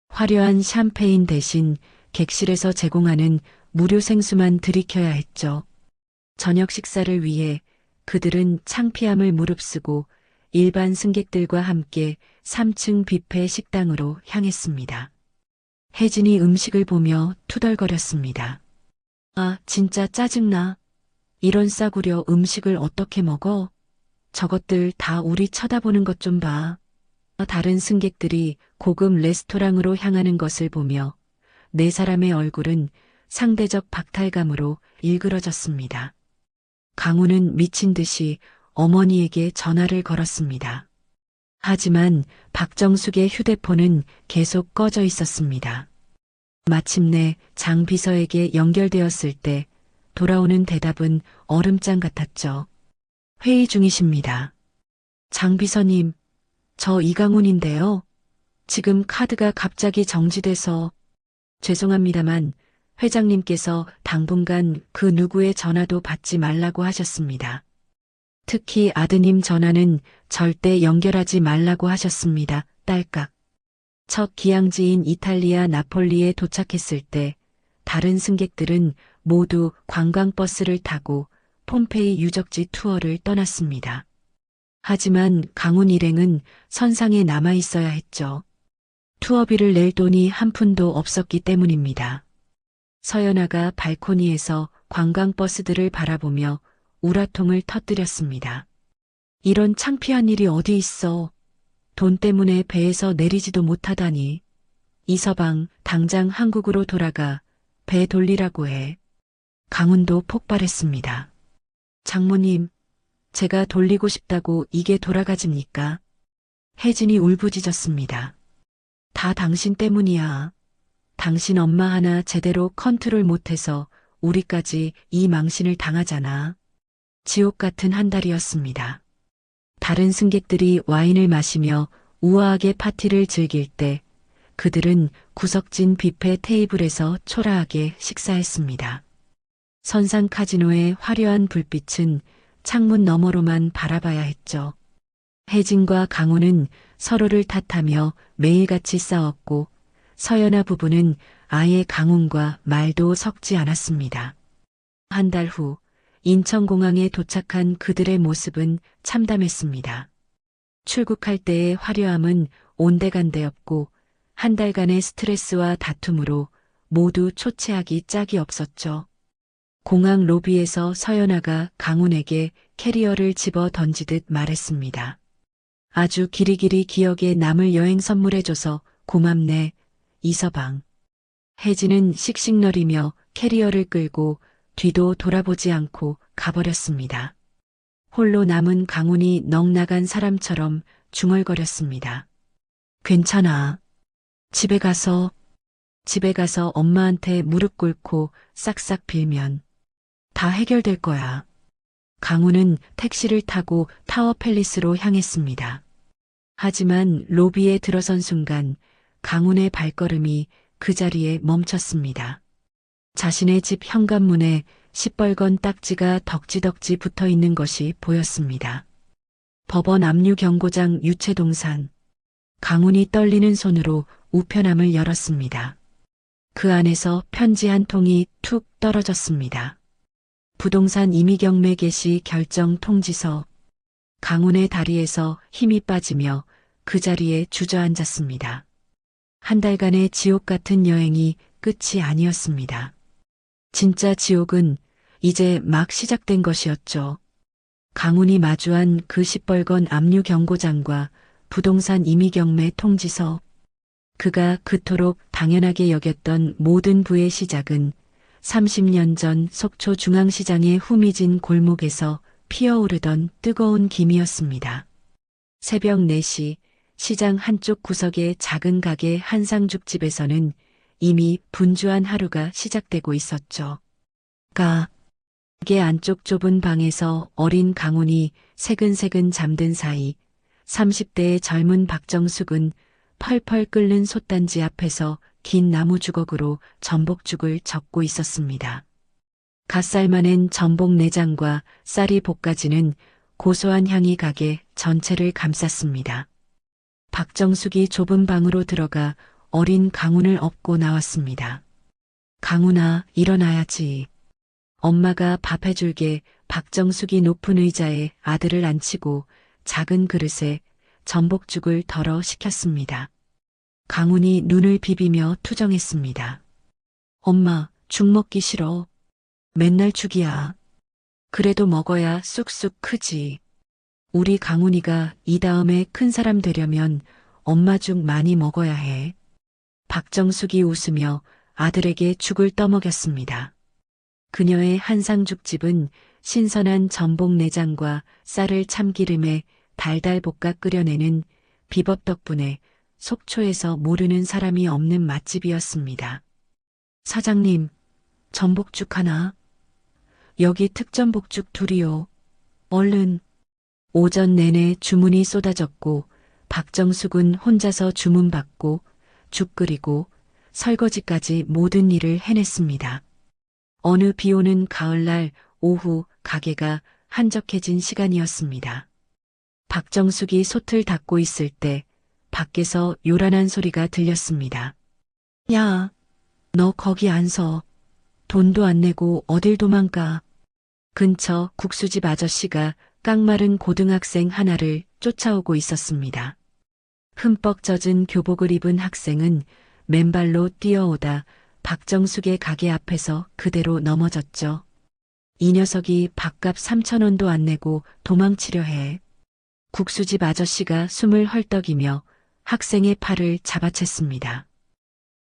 화려한 샴페인 대신 객실에서 제공하는 무료 생수만 들이켜야 했죠. 저녁 식사를 위해 그들은 창피함을 무릅쓰고 일반 승객들과 함께 3층 뷔페 식당으로 향했습니다. 혜진이 음식을 보며 투덜거렸습니다. 진짜 짜증나. 이런 싸구려 음식을 어떻게 먹어? 저것들 다 우리 쳐다보는 것 좀 봐. 다른 승객들이 고급 레스토랑으로 향하는 것을 보며 네 사람의 얼굴은 상대적 박탈감으로 일그러졌습니다. 강훈은 미친 듯이 어머니에게 전화를 걸었습니다. 하지만 박정숙의 휴대폰은 계속 꺼져 있었습니다. 마침내 장 비서에게 연결되었을 때 돌아오는 대답은 얼음장 같았죠. 회의 중이십니다. 장 비서님, 저 이강훈인데요. 지금 카드가 갑자기 정지돼서 죄송합니다만 회장님께서 당분간 그 누구의 전화도 받지 말라고 하셨습니다. 특히 아드님 전화는 절대 연결하지 말라고 하셨습니다. 딸깍. 첫 기항지인 이탈리아 나폴리에 도착했을 때 다른 승객들은 모두 관광버스를 타고 폼페이 유적지 투어를 떠났습니다. 하지만 강훈 일행은 선상에 남아 있어야 했죠. 투어비를 낼 돈이 한 푼도 없었기 때문입니다. 서연아가 발코니에서 관광버스들을 바라보며 우라통을 터뜨렸습니다. 이런 창피한 일이 어디 있어. 돈 때문에 배에서 내리지도 못하다니. 이서방, 당장 한국으로 돌아가 배 돌리라고 해. 강훈도 폭발했습니다. 장모님, 제가 돌리고 싶다고 이게 돌아가집니까? 혜진이 울부짖었습니다. 다 당신 때문이야. 당신 엄마 하나 제대로 컨트롤 못해서 우리까지 이 망신을 당하잖아. 지옥 같은 한 달이었습니다. 다른 승객들이 와인을 마시며 우아하게 파티를 즐길 때 그들은 구석진 뷔페 테이블에서 초라하게 식사했습니다. 선상 카지노의 화려한 불빛은 창문 너머로만 바라봐야 했죠. 혜진과 강훈은 서로를 탓하며 매일같이 싸웠고 서연아 부부는 아예 강훈과 말도 섞지 않았습니다. 한 달 후 인천공항에 도착한 그들의 모습은 참담했습니다. 출국할 때의 화려함은 온데간데없고 한 달간의 스트레스와 다툼으로 모두 초췌하기 짝이 없었죠. 공항 로비에서 서연아가 강훈에게 캐리어를 집어 던지듯 말했습니다. 아주 길이길이 기억에 남을 여행 선물해줘서 고맙네, 이서방. 혜진은 씩씩거리며 캐리어를 끌고 뒤도 돌아보지 않고 가버렸습니다. 홀로 남은 강훈이 넋나간 사람처럼 중얼거렸습니다. 괜찮아. 집에 가서 엄마한테 무릎 꿇고 싹싹 빌면 다 해결될 거야. 강훈은 택시를 타고 타워 팰리스로 향했습니다. 하지만 로비에 들어선 순간 강훈의 발걸음이 그 자리에 멈췄습니다. 자신의 집 현관문에 시뻘건 딱지가 덕지덕지 붙어 있는 것이 보였습니다. 법원 압류 경고장 유체동산. 강훈이 떨리는 손으로 우편함을 열었습니다. 그 안에서 편지 한 통이 툭 떨어졌습니다. 부동산 임의경매 개시 결정 통지서. 강훈의 다리에서 힘이 빠지며 그 자리에 주저앉았습니다. 한 달간의 지옥 같은 여행이 끝이 아니었습니다. 진짜 지옥은 이제 막 시작된 것이었죠. 강훈이 마주한 그 시뻘건 압류 경고장과 부동산 임의경매 통지서. 그가 그토록 당연하게 여겼던 모든 부의 시작은 30년 전 속초 중앙시장의 후미진 골목에서 피어오르던 뜨거운 김이었습니다. 새벽 4시 시장 한쪽 구석의 작은 가게 한상죽집에서는 이미 분주한 하루가 시작되고 있었죠. 가게 안쪽 좁은 방에서 어린 강훈이 새근새근 잠든 사이 30대의 젊은 박정숙은 펄펄 끓는 솥단지 앞에서 긴 나무 주걱으로 전복죽을 젓고 있었습니다. 갓살만엔 전복 내장과 쌀이 볶아지는 고소한 향이 가게 전체를 감쌌습니다. 박정숙이 좁은 방으로 들어가 어린 강훈을 업고 나왔습니다. 강훈아, 일어나야지. 엄마가 밥 해줄게. 박정숙이 높은 의자에 아들을 앉히고 작은 그릇에 전복죽을 덜어 식혔습니다. 강훈이 눈을 비비며 투정했습니다. 엄마, 죽 먹기 싫어. 맨날 죽이야. 그래도 먹어야 쑥쑥 크지. 우리 강훈이가 이 다음에 큰 사람 되려면 엄마 죽 많이 먹어야 해. 박정숙이 웃으며 아들에게 죽을 떠먹였습니다. 그녀의 한상죽집은 신선한 전복 내장과 쌀을 참기름에 달달 볶아 끓여내는 비법 덕분에 속초에서 모르는 사람이 없는 맛집이었습니다. 사장님, 전복죽 하나. 여기 특전복죽 둘이요. 얼른. 오전 내내 주문이 쏟아졌고 박정숙은 혼자서 주문받고 죽 끓이고 설거지까지 모든 일을 해냈습니다. 어느 비오는 가을날 오후 가게가 한적해진 시간이었습니다. 박정숙이 솥을 닦고 있을 때 밖에서 요란한 소리가 들렸습니다. 야, 너 거기 안 서. 돈도 안 내고 어딜 도망가. 근처 국수집 아저씨가 깡마른 고등학생 하나를 쫓아오고 있었습니다. 흠뻑 젖은 교복을 입은 학생은 맨발로 뛰어오다 박정숙의 가게 앞에서 그대로 넘어졌죠. 이 녀석이 밥값 3,000원도 안 내고 도망치려 해. 국수집 아저씨가 숨을 헐떡이며 학생의 팔을 잡아챘습니다.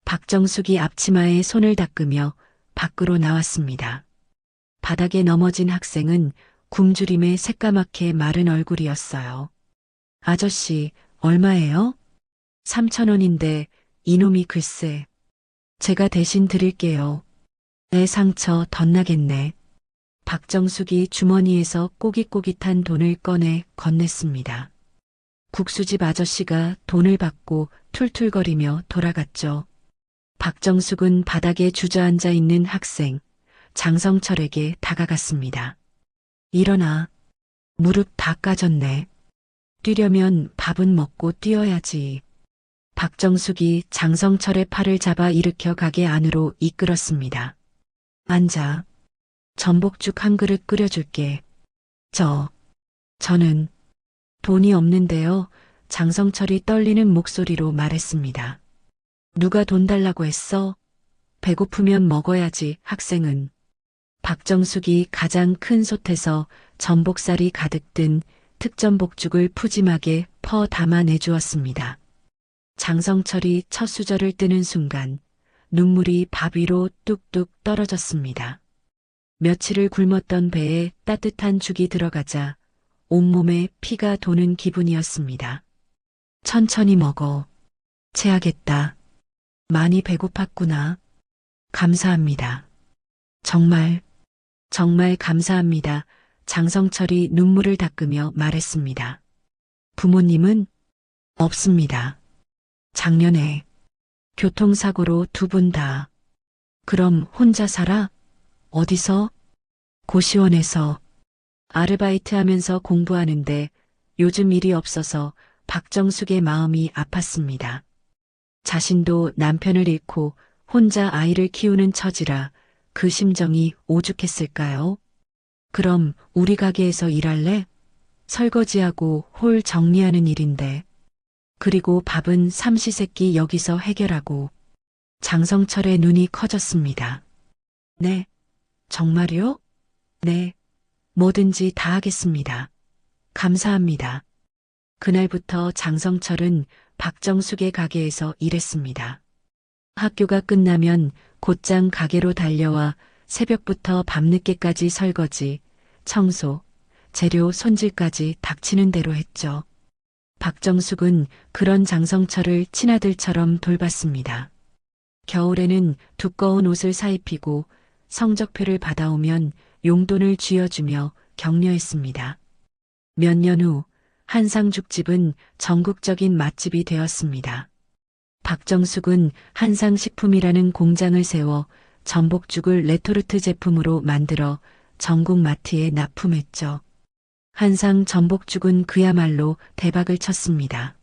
박정숙이 앞치마에 손을 닦으며 밖으로 나왔습니다. 바닥에 넘어진 학생은 굶주림에 새까맣게 마른 얼굴이었어요. 아저씨, 얼마예요? 3,000원인데 이놈이 글쎄. 제가 대신 드릴게요. 내 상처 덧나겠네. 박정숙이 주머니에서 꼬깃꼬깃한 돈을 꺼내 건넸습니다. 국수집 아저씨가 돈을 받고 툴툴거리며 돌아갔죠. 박정숙은 바닥에 주저앉아 있는 학생, 장성철에게 다가갔습니다. 일어나. 무릎 다 까졌네. 뛰려면 밥은 먹고 뛰어야지. 박정숙이 장성철의 팔을 잡아 일으켜 가게 안으로 이끌었습니다. 앉아. 전복죽 한 그릇 끓여줄게. 저는 돈이 없는데요. 장성철이 떨리는 목소리로 말했습니다. 누가 돈 달라고 했어? 배고프면 먹어야지, 학생은. 박정숙이 가장 큰 솥에서 전복살이 가득 든 특전복죽을 푸짐하게 퍼 담아 내주었습니다. 장성철이 첫 수저를 뜨는 순간 눈물이 밥 위로 뚝뚝 떨어졌습니다. 며칠을 굶었던 배에 따뜻한 죽이 들어가자 온몸에 피가 도는 기분이었습니다. 천천히 먹어. 체하겠다. 많이 배고팠구나. 감사합니다. 정말 감사합니다. 장성철이 눈물을 닦으며 말했습니다. 부모님은 없습니다. 작년에 교통사고로 두 분 다. 그럼 혼자 살아? 어디서? 고시원에서. 아르바이트 하면서 공부하는데 요즘 일이 없어서 박정숙의 마음이 아팠습니다. 자신도 남편을 잃고 혼자 아이를 키우는 처지라 그 심정이 오죽했을까요? 그럼 우리 가게에서 일할래? 설거지하고 홀 정리하는 일인데. 그리고 밥은 삼시세끼 여기서 해결하고. 장성철의 눈이 커졌습니다. 네, 정말요? 네, 뭐든지 다 하겠습니다. 감사합니다. 그날부터 장성철은 박정숙의 가게에서 일했습니다. 학교가 끝나면 곧장 가게로 달려와 새벽부터 밤늦게까지 설거지, 청소, 재료 손질까지 닥치는 대로 했죠. 박정숙은 그런 장성철을 친아들처럼 돌봤습니다. 겨울에는 두꺼운 옷을 사입히고 성적표를 받아오면 용돈을 쥐어주며 격려했습니다. 몇 년 후 한상죽집은 전국적인 맛집이 되었습니다. 박정숙은 한상식품이라는 공장을 세워 전복죽을 레토르트 제품으로 만들어 전국 마트에 납품했죠. 한상 전복죽은 그야말로 대박을 쳤습니다.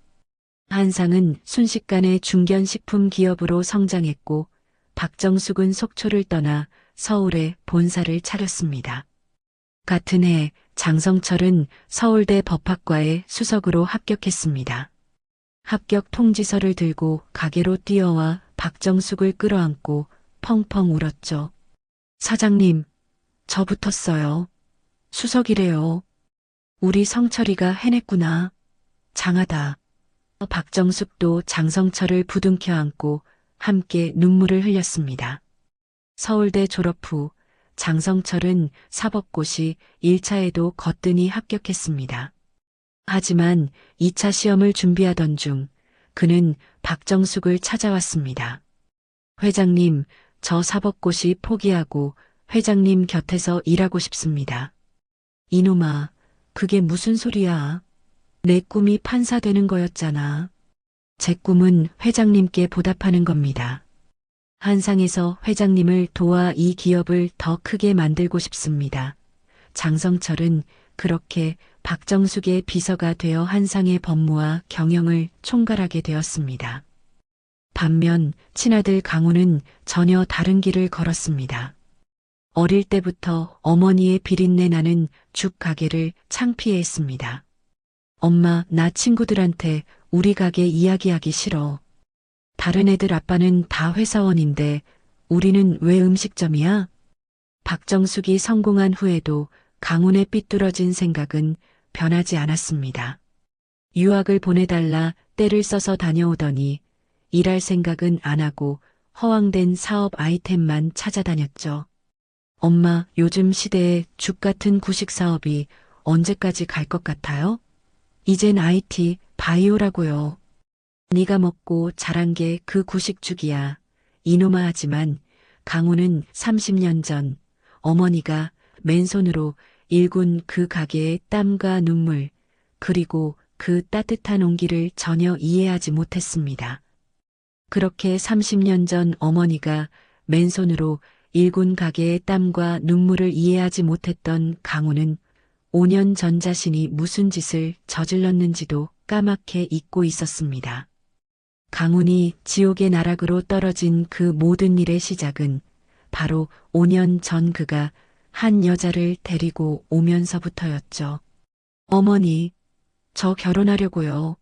한상은 순식간에 중견식품 기업으로 성장했고 박정숙은 속초를 떠나 서울에 본사를 차렸습니다. 같은 해 장성철은 서울대 법학과에 수석으로 합격했습니다. 합격 통지서를 들고 가게로 뛰어와 박정숙을 끌어안고 펑펑 울었죠. 사장님, 저 붙었어요. 수석이래요. 우리 성철이가 해냈구나. 장하다. 박정숙도 장성철을 부둥켜 안고 함께 눈물을 흘렸습니다. 서울대 졸업 후 장성철은 사법고시 1차에도 거뜬히 합격했습니다. 하지만 2차 시험을 준비하던 중 그는 박정숙을 찾아왔습니다. 회장님, 저 사법고시 포기하고 회장님 곁에서 일하고 싶습니다. 이놈아, 그게 무슨 소리야? 내 꿈이 판사 되는 거였잖아. 제 꿈은 회장님께 보답하는 겁니다. 한상에서 회장님을 도와 이 기업을 더 크게 만들고 싶습니다. 장성철은 그렇게 박정숙의 비서가 되어 한상의 법무와 경영을 총괄하게 되었습니다. 반면 친아들 강우는 전혀 다른 길을 걸었습니다. 어릴 때부터 어머니의 비린내 나는 죽 가게를 창피해했습니다. 엄마, 나 친구들한테 우리 가게 이야기하기 싫어. 다른 애들 아빠는 다 회사원인데 우리는 왜 음식점이야? 박정숙이 성공한 후에도 강훈의 삐뚤어진 생각은 변하지 않았습니다. 유학을 보내달라 떼를 써서 다녀오더니 일할 생각은 안 하고 허황된 사업 아이템만 찾아다녔죠. 엄마, 요즘 시대에 죽 같은 구식 사업이 언제까지 갈 것 같아요? 이젠 IT, 바이오라고요. 네가 먹고 자란 게 그 구식죽이야. 이놈아 하지만 강우는 30년 전 어머니가 맨손으로 일군 그 가게의 땀과 눈물 그리고 그 따뜻한 온기를 전혀 이해하지 못했습니다. 그렇게 30년 전 어머니가 맨손으로 일군 가게의 땀과 눈물을 이해하지 못했던 강우는 5년 전 자신이 무슨 짓을 저질렀는지도 까맣게 잊고 있었습니다. 강훈이 지옥의 나락으로 떨어진 그 모든 일의 시작은 바로 5년 전 그가 한 여자를 데리고 오면서부터였죠. 어머니, 저 결혼하려고요.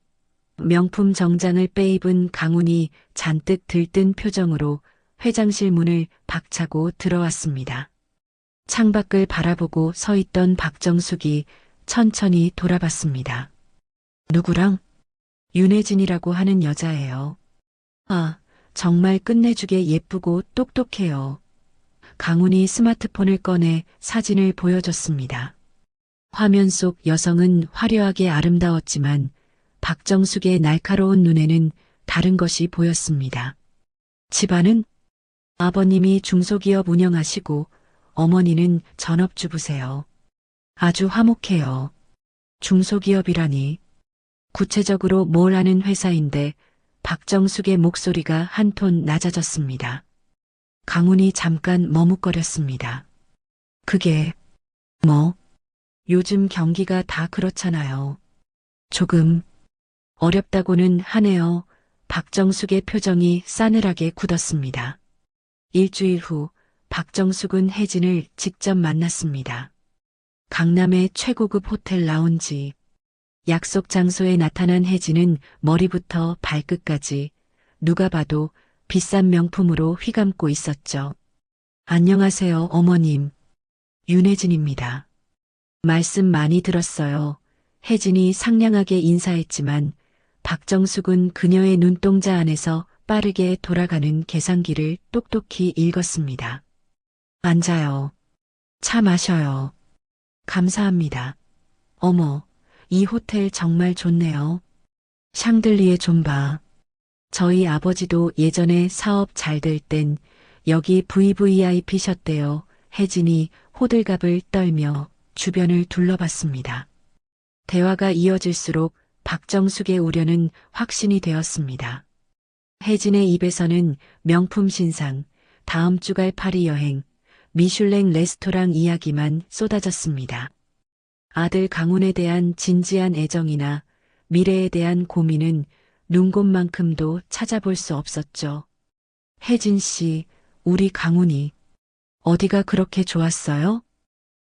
명품 정장을 빼입은 강훈이 잔뜩 들뜬 표정으로 회장실 문을 박차고 들어왔습니다. 창밖을 바라보고 서 있던 박정숙이 천천히 돌아봤습니다. 누구랑? 윤혜진이라고 하는 여자예요. 아, 정말 끝내주게 예쁘고 똑똑해요. 강훈이 스마트폰을 꺼내 사진을 보여줬습니다. 화면 속 여성은 화려하게 아름다웠지만 박정숙의 날카로운 눈에는 다른 것이 보였습니다. 집안은? 아버님이 중소기업 운영하시고 어머니는 전업주부세요. 아주 화목해요. 중소기업이라니. 구체적으로 뭘 하는 회사인데 박정숙의 목소리가 한 톤 낮아졌습니다. 강훈이 잠깐 머뭇거렸습니다. 그게 뭐? 요즘 경기가 다 그렇잖아요. 조금 어렵다고는 하네요. 박정숙의 표정이 싸늘하게 굳었습니다. 일주일 후 박정숙은 혜진을 직접 만났습니다. 강남의 최고급 호텔 라운지. 약속 장소에 나타난 혜진은 머리부터 발끝까지 누가 봐도 비싼 명품으로 휘감고 있었죠. 안녕하세요, 어머님. 윤혜진입니다. 말씀 많이 들었어요. 혜진이 상냥하게 인사했지만 박정숙은 그녀의 눈동자 안에서 빠르게 돌아가는 계산기를 똑똑히 읽었습니다. 앉아요. 차 마셔요. 감사합니다. 어머, 이 호텔 정말 좋네요. 샹들리에 좀 봐. 저희 아버지도 예전에 사업 잘 될 땐 여기 VVIP셨대요. 혜진이 호들갑을 떨며 주변을 둘러봤습니다. 대화가 이어질수록 박정숙의 우려는 확신이 되었습니다. 혜진의 입에서는 명품 신상, 다음 주 갈 파리 여행, 미슐랭 레스토랑 이야기만 쏟아졌습니다. 아들 강훈에 대한 진지한 애정이나 미래에 대한 고민은 눈곱만큼도 찾아볼 수 없었죠. 혜진 씨, 우리 강훈이 어디가 그렇게 좋았어요?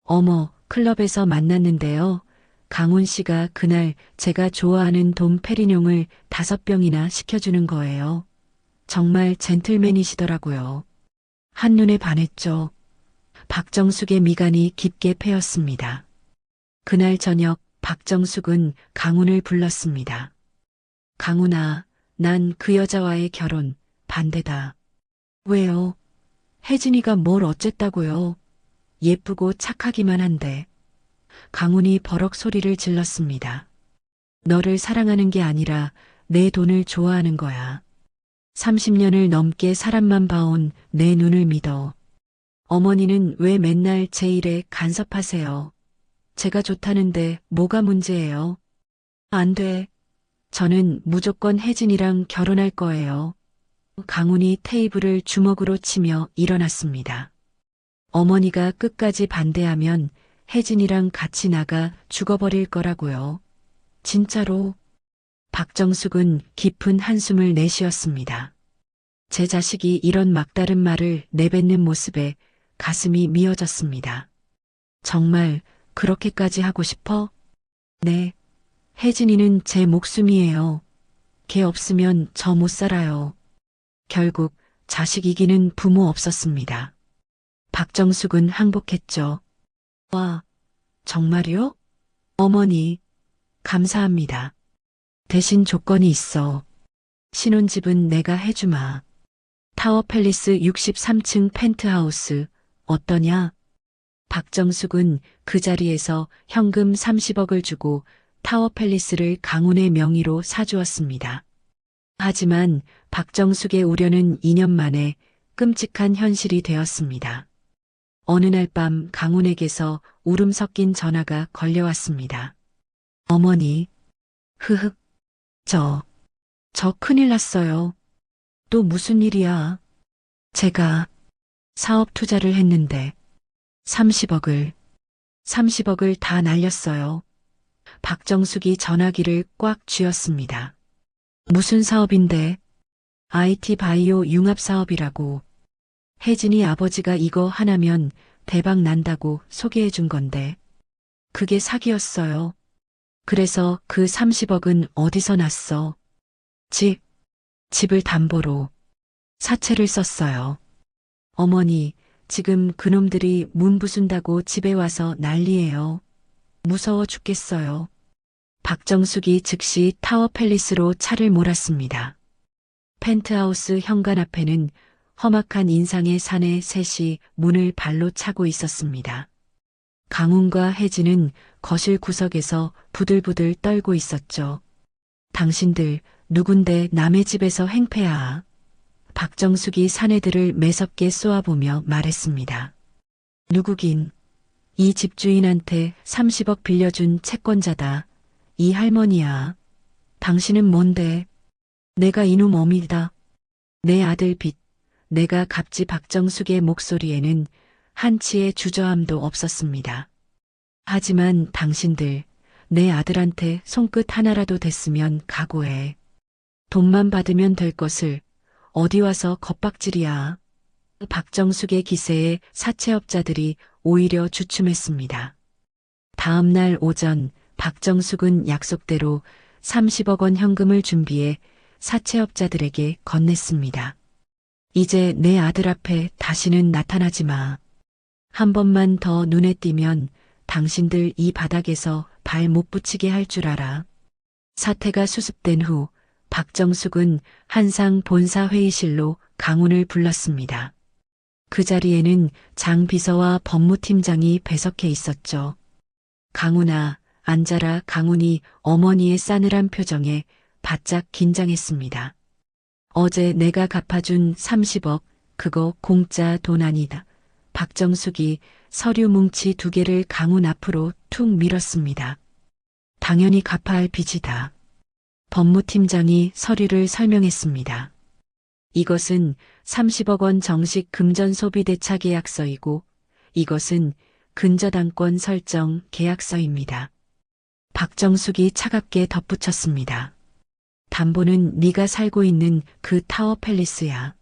어머, 클럽에서 만났는데요. 강훈 씨가 그날 제가 좋아하는 돔 페리뇽을 5병이나 시켜주는 거예요. 정말 젠틀맨이시더라고요. 한눈에 반했죠. 박정숙의 미간이 깊게 패였습니다. 그날 저녁 박정숙은 강훈을 불렀습니다. 강훈아, 난 그 여자와의 결혼 반대다. 왜요? 혜진이가 뭘 어쨌다고요? 예쁘고 착하기만 한데. 강훈이 버럭 소리를 질렀습니다. 너를 사랑하는 게 아니라 내 돈을 좋아하는 거야. 30년을 넘게 사람만 봐온 내 눈을 믿어. 어머니는 왜 맨날 제 일에 간섭하세요? 제가 좋다는데 뭐가 문제예요? 안 돼. 저는 무조건 혜진이랑 결혼할 거예요. 강훈이 테이블을 주먹으로 치며 일어났습니다. 어머니가 끝까지 반대하면 혜진이랑 같이 나가 죽어버릴 거라고요. 진짜로. 박정숙은 깊은 한숨을 내쉬었습니다. 제 자식이 이런 막다른 말을 내뱉는 모습에 가슴이 미어졌습니다. 정말 그렇게까지 하고 싶어? 네. 혜진이는 제 목숨이에요. 걔 없으면 저 못 살아요. 결국 자식 이기는 부모 없었습니다. 박정숙은 항복했죠. 와, 정말요? 어머니, 감사합니다. 대신 조건이 있어. 신혼집은 내가 해주마. 타워팰리스 63층 펜트하우스, 어떠냐? 박정숙은 그 자리에서 현금 30억을 주고 타워팰리스를 강훈의 명의로 사주었습니다. 하지만 박정숙의 우려는 2년 만에 끔찍한 현실이 되었습니다. 어느 날 밤 강훈에게서 울음 섞인 전화가 걸려왔습니다. 어머니, 흐흑, 저 큰일 났어요. 또 무슨 일이야? 제가 사업 투자를 했는데 30억을 다 날렸어요. 박정숙이 전화기를 꽉 쥐었습니다. 무슨 사업인데? IT 바이오 융합 사업이라고. 혜진이 아버지가 이거 하나면 대박 난다고 소개해 준 건데. 그게 사기였어요. 그래서 그 30억은 어디서 났어? 집을 담보로 사채를 썼어요. 어머니, 지금 그놈들이 문 부순다고 집에 와서 난리예요. 무서워 죽겠어요. 박정숙이 즉시 타워팰리스로 차를 몰았습니다. 펜트하우스 현관 앞에는 험악한 인상의 사내 셋이 문을 발로 차고 있었습니다. 강훈과 혜진은 거실 구석에서 부들부들 떨고 있었죠. 당신들 누군데 남의 집에서 행패야. 박정숙이 사내들을 매섭게 쏘아보며 말했습니다. 누구긴. 이 집주인한테 30억 빌려준 채권자다. 이 할머니야. 당신은 뭔데? 내가 이놈 어미다. 내 아들 빚. 내가 갚지. 박정숙의 목소리에는 한치의 주저함도 없었습니다. 하지만 당신들, 내 아들한테 손끝 하나라도 댔으면 각오해. 돈만 받으면 될 것을 어디 와서 겁박질이야. 박정숙의 기세에 사채업자들이 오히려 주춤했습니다. 다음 날 오전 박정숙은 약속대로 30억 원 현금을 준비해 사채업자들에게 건넸습니다. 이제 내 아들 앞에 다시는 나타나지 마. 한 번만 더 눈에 띄면 당신들 이 바닥에서 발 못 붙이게 할 줄 알아. 사태가 수습된 후 박정숙은 한상 본사 회의실로 강훈을 불렀습니다. 그 자리에는 장 비서와 법무팀장이 배석해 있었죠. 강훈아, 앉아라. 강훈이 어머니의 싸늘한 표정에 바짝 긴장했습니다. 어제 내가 갚아준 30억, 그거 공짜 돈 아니다. 박정숙이 서류 뭉치 2개를 강훈 앞으로 툭 밀었습니다. 당연히 갚아야 할 빚이다. 법무팀장이 서류를 설명했습니다. 이것은 30억 원 정식 금전 소비 대차 계약서이고 이것은 근저당권 설정 계약서입니다. 박정숙이 차갑게 덧붙였습니다. 담보는 네가 살고 있는 그 타워팰리스야.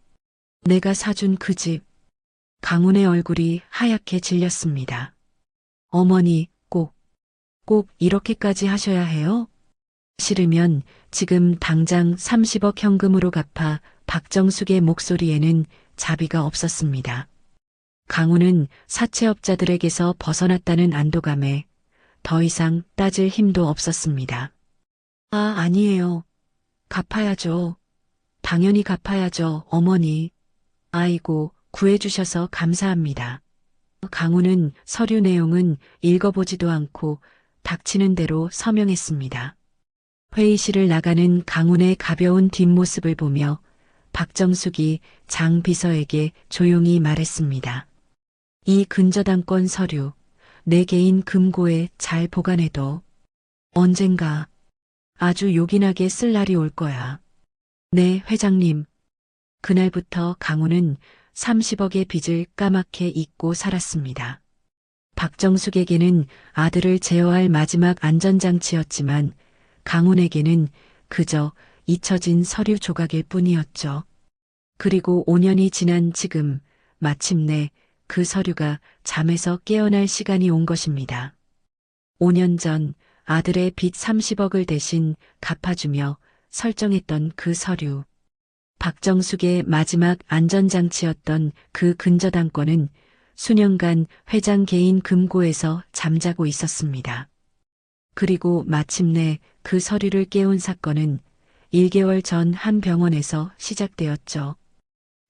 내가 사준 그 집. 강훈의 얼굴이 하얗게 질렸습니다. 어머니, 꼭 이렇게까지 하셔야 해요? 싫으면 지금 당장 30억 현금으로 갚아. 박정숙의 목소리에는 자비가 없었습니다. 강훈은 사채업자들에게서 벗어났다는 안도감에 더 이상 따질 힘도 없었습니다. 아니에요. 갚아야죠. 당연히 갚아야죠, 어머니. 아이고, 구해주셔서 감사합니다. 강훈은 서류 내용은 읽어보지도 않고 닥치는 대로 서명했습니다. 회의실을 나가는 강훈의 가벼운 뒷모습을 보며 박정숙이 장 비서에게 조용히 말했습니다. 이 근저당권 서류, 내 개인 금고에 잘 보관해둬. 언젠가 아주 요긴하게 쓸 날이 올 거야. 네, 회장님. 그날부터 강우는 30억의 빚을 까맣게 잊고 살았습니다. 박정숙에게는 아들을 제어할 마지막 안전장치였지만 강훈에게는 그저 잊혀진 서류 조각일 뿐이었죠. 그리고 5년이 지난 지금 마침내 그 서류가 잠에서 깨어날 시간이 온 것입니다. 5년 전 아들의 빚 30억을 대신 갚아주며 설정했던 그 서류. 박정숙의 마지막 안전장치였던 그 근저당권은 수년간 회장 개인 금고에서 잠자고 있었습니다. 그리고 마침내 그 서류를 깨운 사건은 1개월 전 한 병원에서 시작되었죠.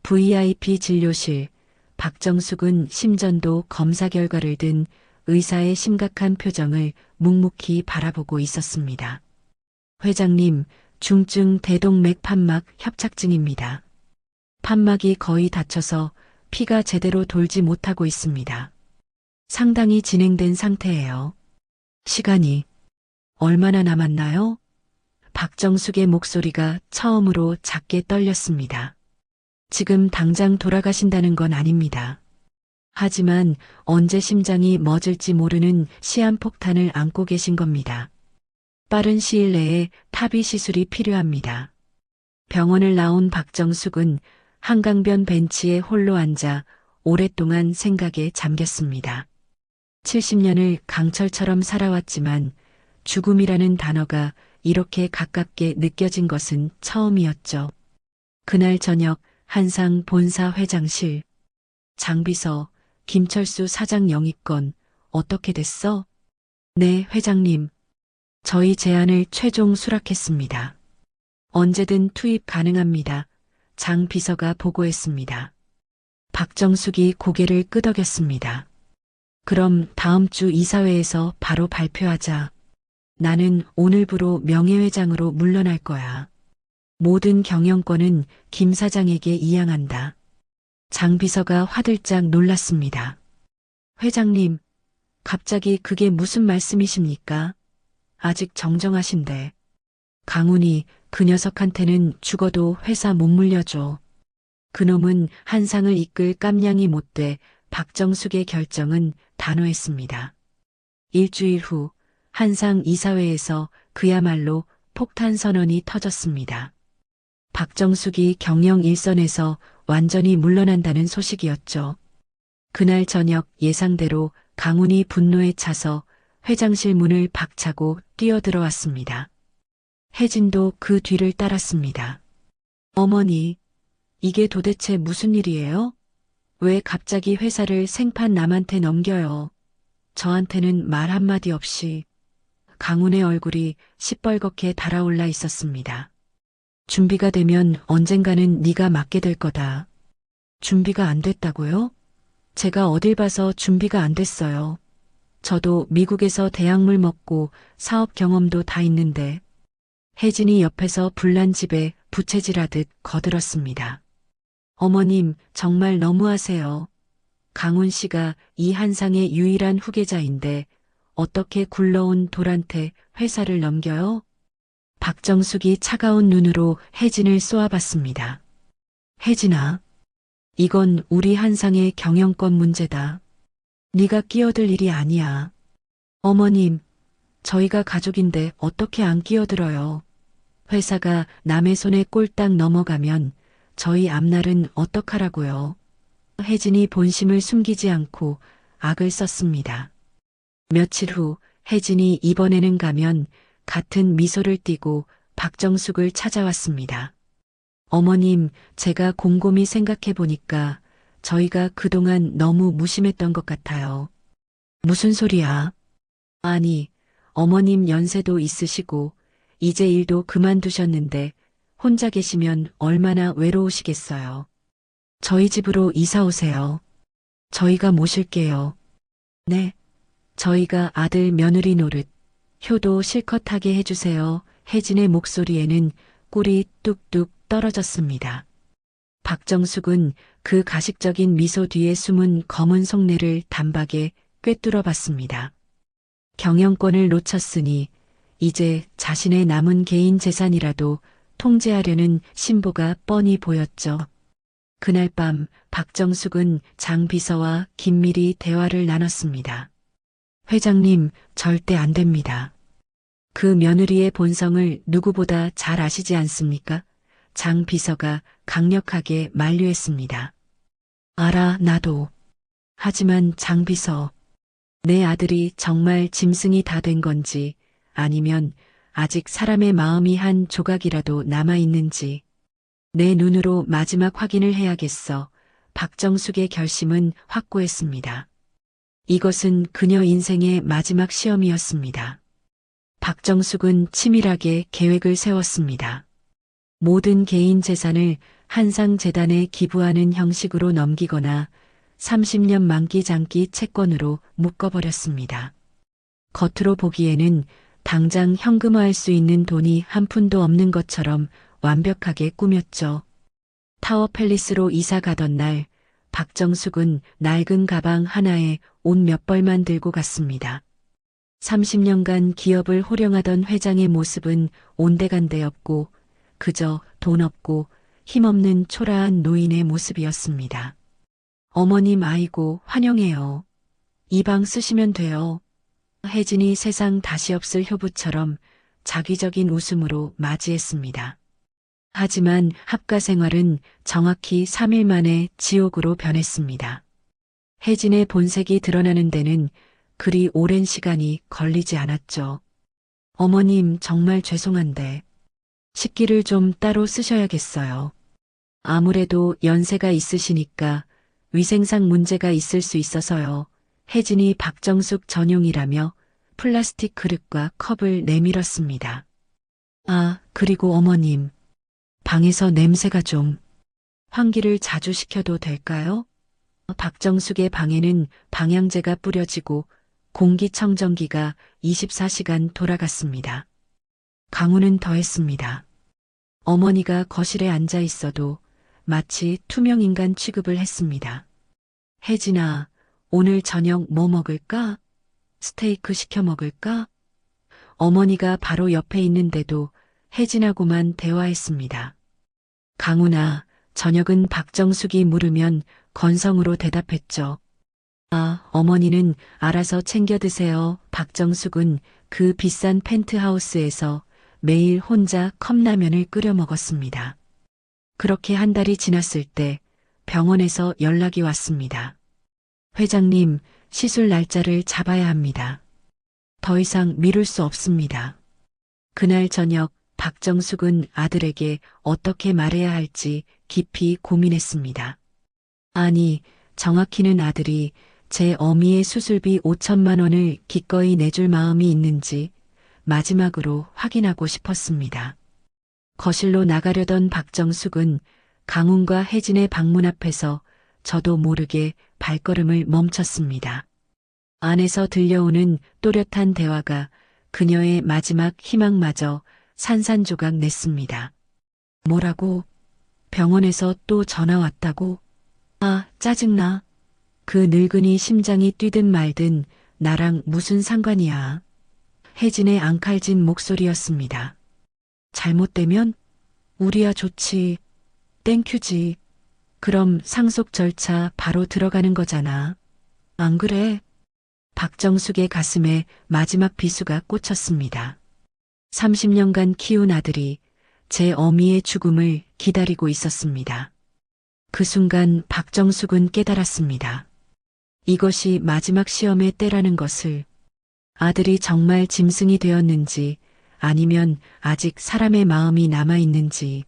VIP 진료실, 박정숙은 심전도 검사 결과를 든 의사의 심각한 표정을 묵묵히 바라보고 있었습니다. 회장님, 중증 대동맥 판막 협착증입니다. 판막이 거의 닫혀서 피가 제대로 돌지 못하고 있습니다. 상당히 진행된 상태예요. 시간이 얼마나 남았나요? 박정숙의 목소리가 처음으로 작게 떨렸습니다. 지금 당장 돌아가신다는 건 아닙니다. 하지만 언제 심장이 멎을지 모르는 시한폭탄을 안고 계신 겁니다. 빠른 시일 내에 타비 시술이 필요합니다. 병원을 나온 박정숙은 한강변 벤치에 홀로 앉아 오랫동안 생각에 잠겼습니다. 70년을 강철처럼 살아왔지만 죽음이라는 단어가 이렇게 가깝게 느껴진 것은 처음이었죠. 그날 저녁 한상 본사 회장실. 장비서, 김철수 사장 영입건 어떻게 됐어? 네, 회장님. 저희 제안을 최종 수락했습니다. 언제든 투입 가능합니다. 장 비서가 보고했습니다. 박정숙이 고개를 끄덕였습니다. 그럼 다음 주 이사회에서 바로 발표하자. 나는 오늘부로 명예회장으로 물러날 거야. 모든 경영권은 김 사장에게 이양한다. 장 비서가 화들짝 놀랐습니다. 회장님, 갑자기 그게 무슨 말씀이십니까? 아직 정정하신데. 강훈이 그 녀석한테는 죽어도 회사 못 물려줘. 그놈은 한상을 이끌 깜냥이 못 돼 박정숙의 결정은 단호했습니다. 일주일 후 한상 이사회에서 그야말로 폭탄 선언이 터졌습니다. 박정숙이 경영 일선에서 완전히 물러난다는 소식이었죠. 그날 저녁 예상대로 강훈이 분노에 차서 회장실 문을 박차고 뛰어들어왔습니다. 혜진도 그 뒤를 따랐습니다. 어머니, 이게 도대체 무슨 일이에요? 왜 갑자기 회사를 생판 남한테 넘겨요? 저한테는 말 한마디 없이. 강훈의 얼굴이 시뻘겋게 달아올라 있었습니다. 준비가 되면 언젠가는 네가 맡게 될 거다. 준비가 안 됐다고요? 제가 어딜 봐서 준비가 안 됐어요. 저도 미국에서 대학물 먹고 사업 경험도 다 있는데. 혜진이 옆에서 불난 집에 부채질하듯 거들었습니다. 어머님, 정말 너무하세요. 강훈 씨가 이 한상의 유일한 후계자인데 어떻게 굴러온 돌한테 회사를 넘겨요? 박정숙이 차가운 눈으로 혜진을 쏘아봤습니다. 혜진아, 이건 우리 한상의 경영권 문제다. 네가 끼어들 일이 아니야. 어머님, 저희가 가족인데 어떻게 안 끼어들어요. 회사가 남의 손에 꼴딱 넘어가면 저희 앞날은 어떡하라고요. 혜진이 본심을 숨기지 않고 악을 썼습니다. 며칠 후 혜진이 이번에는 가면 같은 미소를 띠고 박정숙을 찾아왔습니다. 어머님, 제가 곰곰이 생각해 보니까 저희가 그동안 너무 무심했던 것 같아요. 무슨 소리야? 아니, 어머님 연세도 있으시고 이제 일도 그만두셨는데 혼자 계시면 얼마나 외로우시겠어요. 저희 집으로 이사 오세요. 저희가 모실게요. 네. 저희가 아들 며느리 노릇 효도 실컷 하게 해주세요. 혜진의 목소리에는 꿀이 뚝뚝 떨어졌습니다. 박정숙은 그 가식적인 미소 뒤에 숨은 검은 속내를 단박에 꿰뚫어 봤습니다. 경영권을 놓쳤으니 이제 자신의 남은 개인 재산이라도 통제하려는 신보가 뻔히 보였죠. 그날 밤 박정숙은 장 비서와 긴밀히 대화를 나눴습니다. 회장님, 절대 안 됩니다. 그 며느리의 본성을 누구보다 잘 아시지 않습니까? 장 비서가 강력하게 만류했습니다. 알아, 나도. 하지만 장 비서, 내 아들이 정말 짐승이 다 된 건지 아니면 아직 사람의 마음이 한 조각이라도 남아있는지 내 눈으로 마지막 확인을 해야겠어. 박정숙의 결심은 확고했습니다. 이것은 그녀 인생의 마지막 시험이었습니다. 박정숙은 치밀하게 계획을 세웠습니다. 모든 개인 재산을 한상재단에 기부하는 형식으로 넘기거나 30년 만기 장기 채권으로 묶어버렸습니다. 겉으로 보기에는 당장 현금화할 수 있는 돈이 한 푼도 없는 것처럼 완벽하게 꾸몄죠. 타워 팰리스로 이사 가던 날, 박정숙은 낡은 가방 하나에 옷 몇 벌만 들고 갔습니다. 30년간 기업을 호령하던 회장의 모습은 온데간데 없고 그저 돈 없고 힘없는 초라한 노인의 모습이었습니다. 어머님, 아이고 환영해요. 이 방 쓰시면 돼요. 혜진이 세상 다시 없을 효부처럼 자기적인 웃음으로 맞이했습니다. 하지만 합가 생활은 정확히 3일 만에 지옥으로 변했습니다. 혜진의 본색이 드러나는 데는 그리 오랜 시간이 걸리지 않았죠. 어머님, 정말 죄송한데 식기를 좀 따로 쓰셔야겠어요. 아무래도 연세가 있으시니까 위생상 문제가 있을 수 있어서요. 혜진이 박정숙 전용이라며 플라스틱 그릇과 컵을 내밀었습니다. 아, 그리고 어머님, 방에서 냄새가 좀. 환기를 자주 시켜도 될까요? 박정숙의 방에는 방향제가 뿌려지고 공기청정기가 24시간 돌아갔습니다. 강우는 더했습니다. 어머니가 거실에 앉아 있어도 마치 투명인간 취급을 했습니다. 혜진아, 오늘 저녁 뭐 먹을까? 스테이크 시켜 먹을까? 어머니가 바로 옆에 있는데도 혜진하고만 대화했습니다. 강훈아, 저녁은 박정숙이 물으면 건성으로 대답했죠. 아, 어머니는 알아서 챙겨 드세요. 박정숙은 그 비싼 펜트하우스에서 매일 혼자 컵라면을 끓여 먹었습니다. 그렇게 한 달이 지났을 때 병원에서 연락이 왔습니다. 회장님, 시술 날짜를 잡아야 합니다. 더 이상 미룰 수 없습니다. 그날 저녁 박정숙은 아들에게 어떻게 말해야 할지 깊이 고민했습니다. 아니, 정확히는 아들이 제 어미의 수술비 5천만 원을 기꺼이 내줄 마음이 있는지 마지막으로 확인하고 싶었습니다. 거실로 나가려던 박정숙은 강훈과 혜진의 방문 앞에서 저도 모르게 발걸음을 멈췄습니다. 안에서 들려오는 또렷한 대화가 그녀의 마지막 희망마저 산산조각 냈습니다. 뭐라고? 병원에서 또 전화 왔다고? 아, 짜증나. 그 늙은이 심장이 뛰든 말든 나랑 무슨 상관이야. 혜진의 앙칼진 목소리였습니다. 잘못되면? 우리야 좋지. 땡큐지. 그럼 상속 절차 바로 들어가는 거잖아. 안 그래? 박정숙의 가슴에 마지막 비수가 꽂혔습니다. 30년간 키운 아들이 제 어미의 죽음을 기다리고 있었습니다. 그 순간 박정숙은 깨달았습니다. 이것이 마지막 시험의 때라는 것을. 아들이 정말 짐승이 되었는지 아니면 아직 사람의 마음이 남아있는지.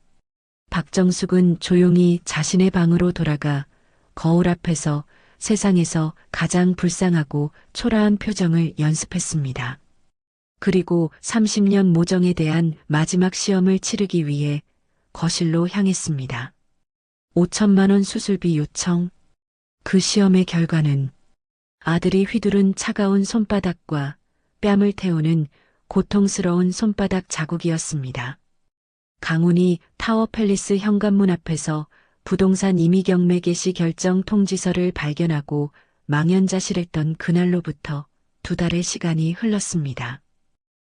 박정숙은 조용히 자신의 방으로 돌아가 거울 앞에서 세상에서 가장 불쌍하고 초라한 표정을 연습했습니다. 그리고 30년 모정에 대한 마지막 시험을 치르기 위해 거실로 향했습니다. 5천만 원 수술비 요청. 그 시험의 결과는 아들이 휘두른 차가운 손바닥과 뺨을 태우는 고통스러운 손바닥 자국이었습니다. 강훈이 타워 팰리스 현관문 앞에서 부동산 임의 경매 개시 결정 통지서를 발견하고 망연자실했던 그날로부터 2달의 시간이 흘렀습니다.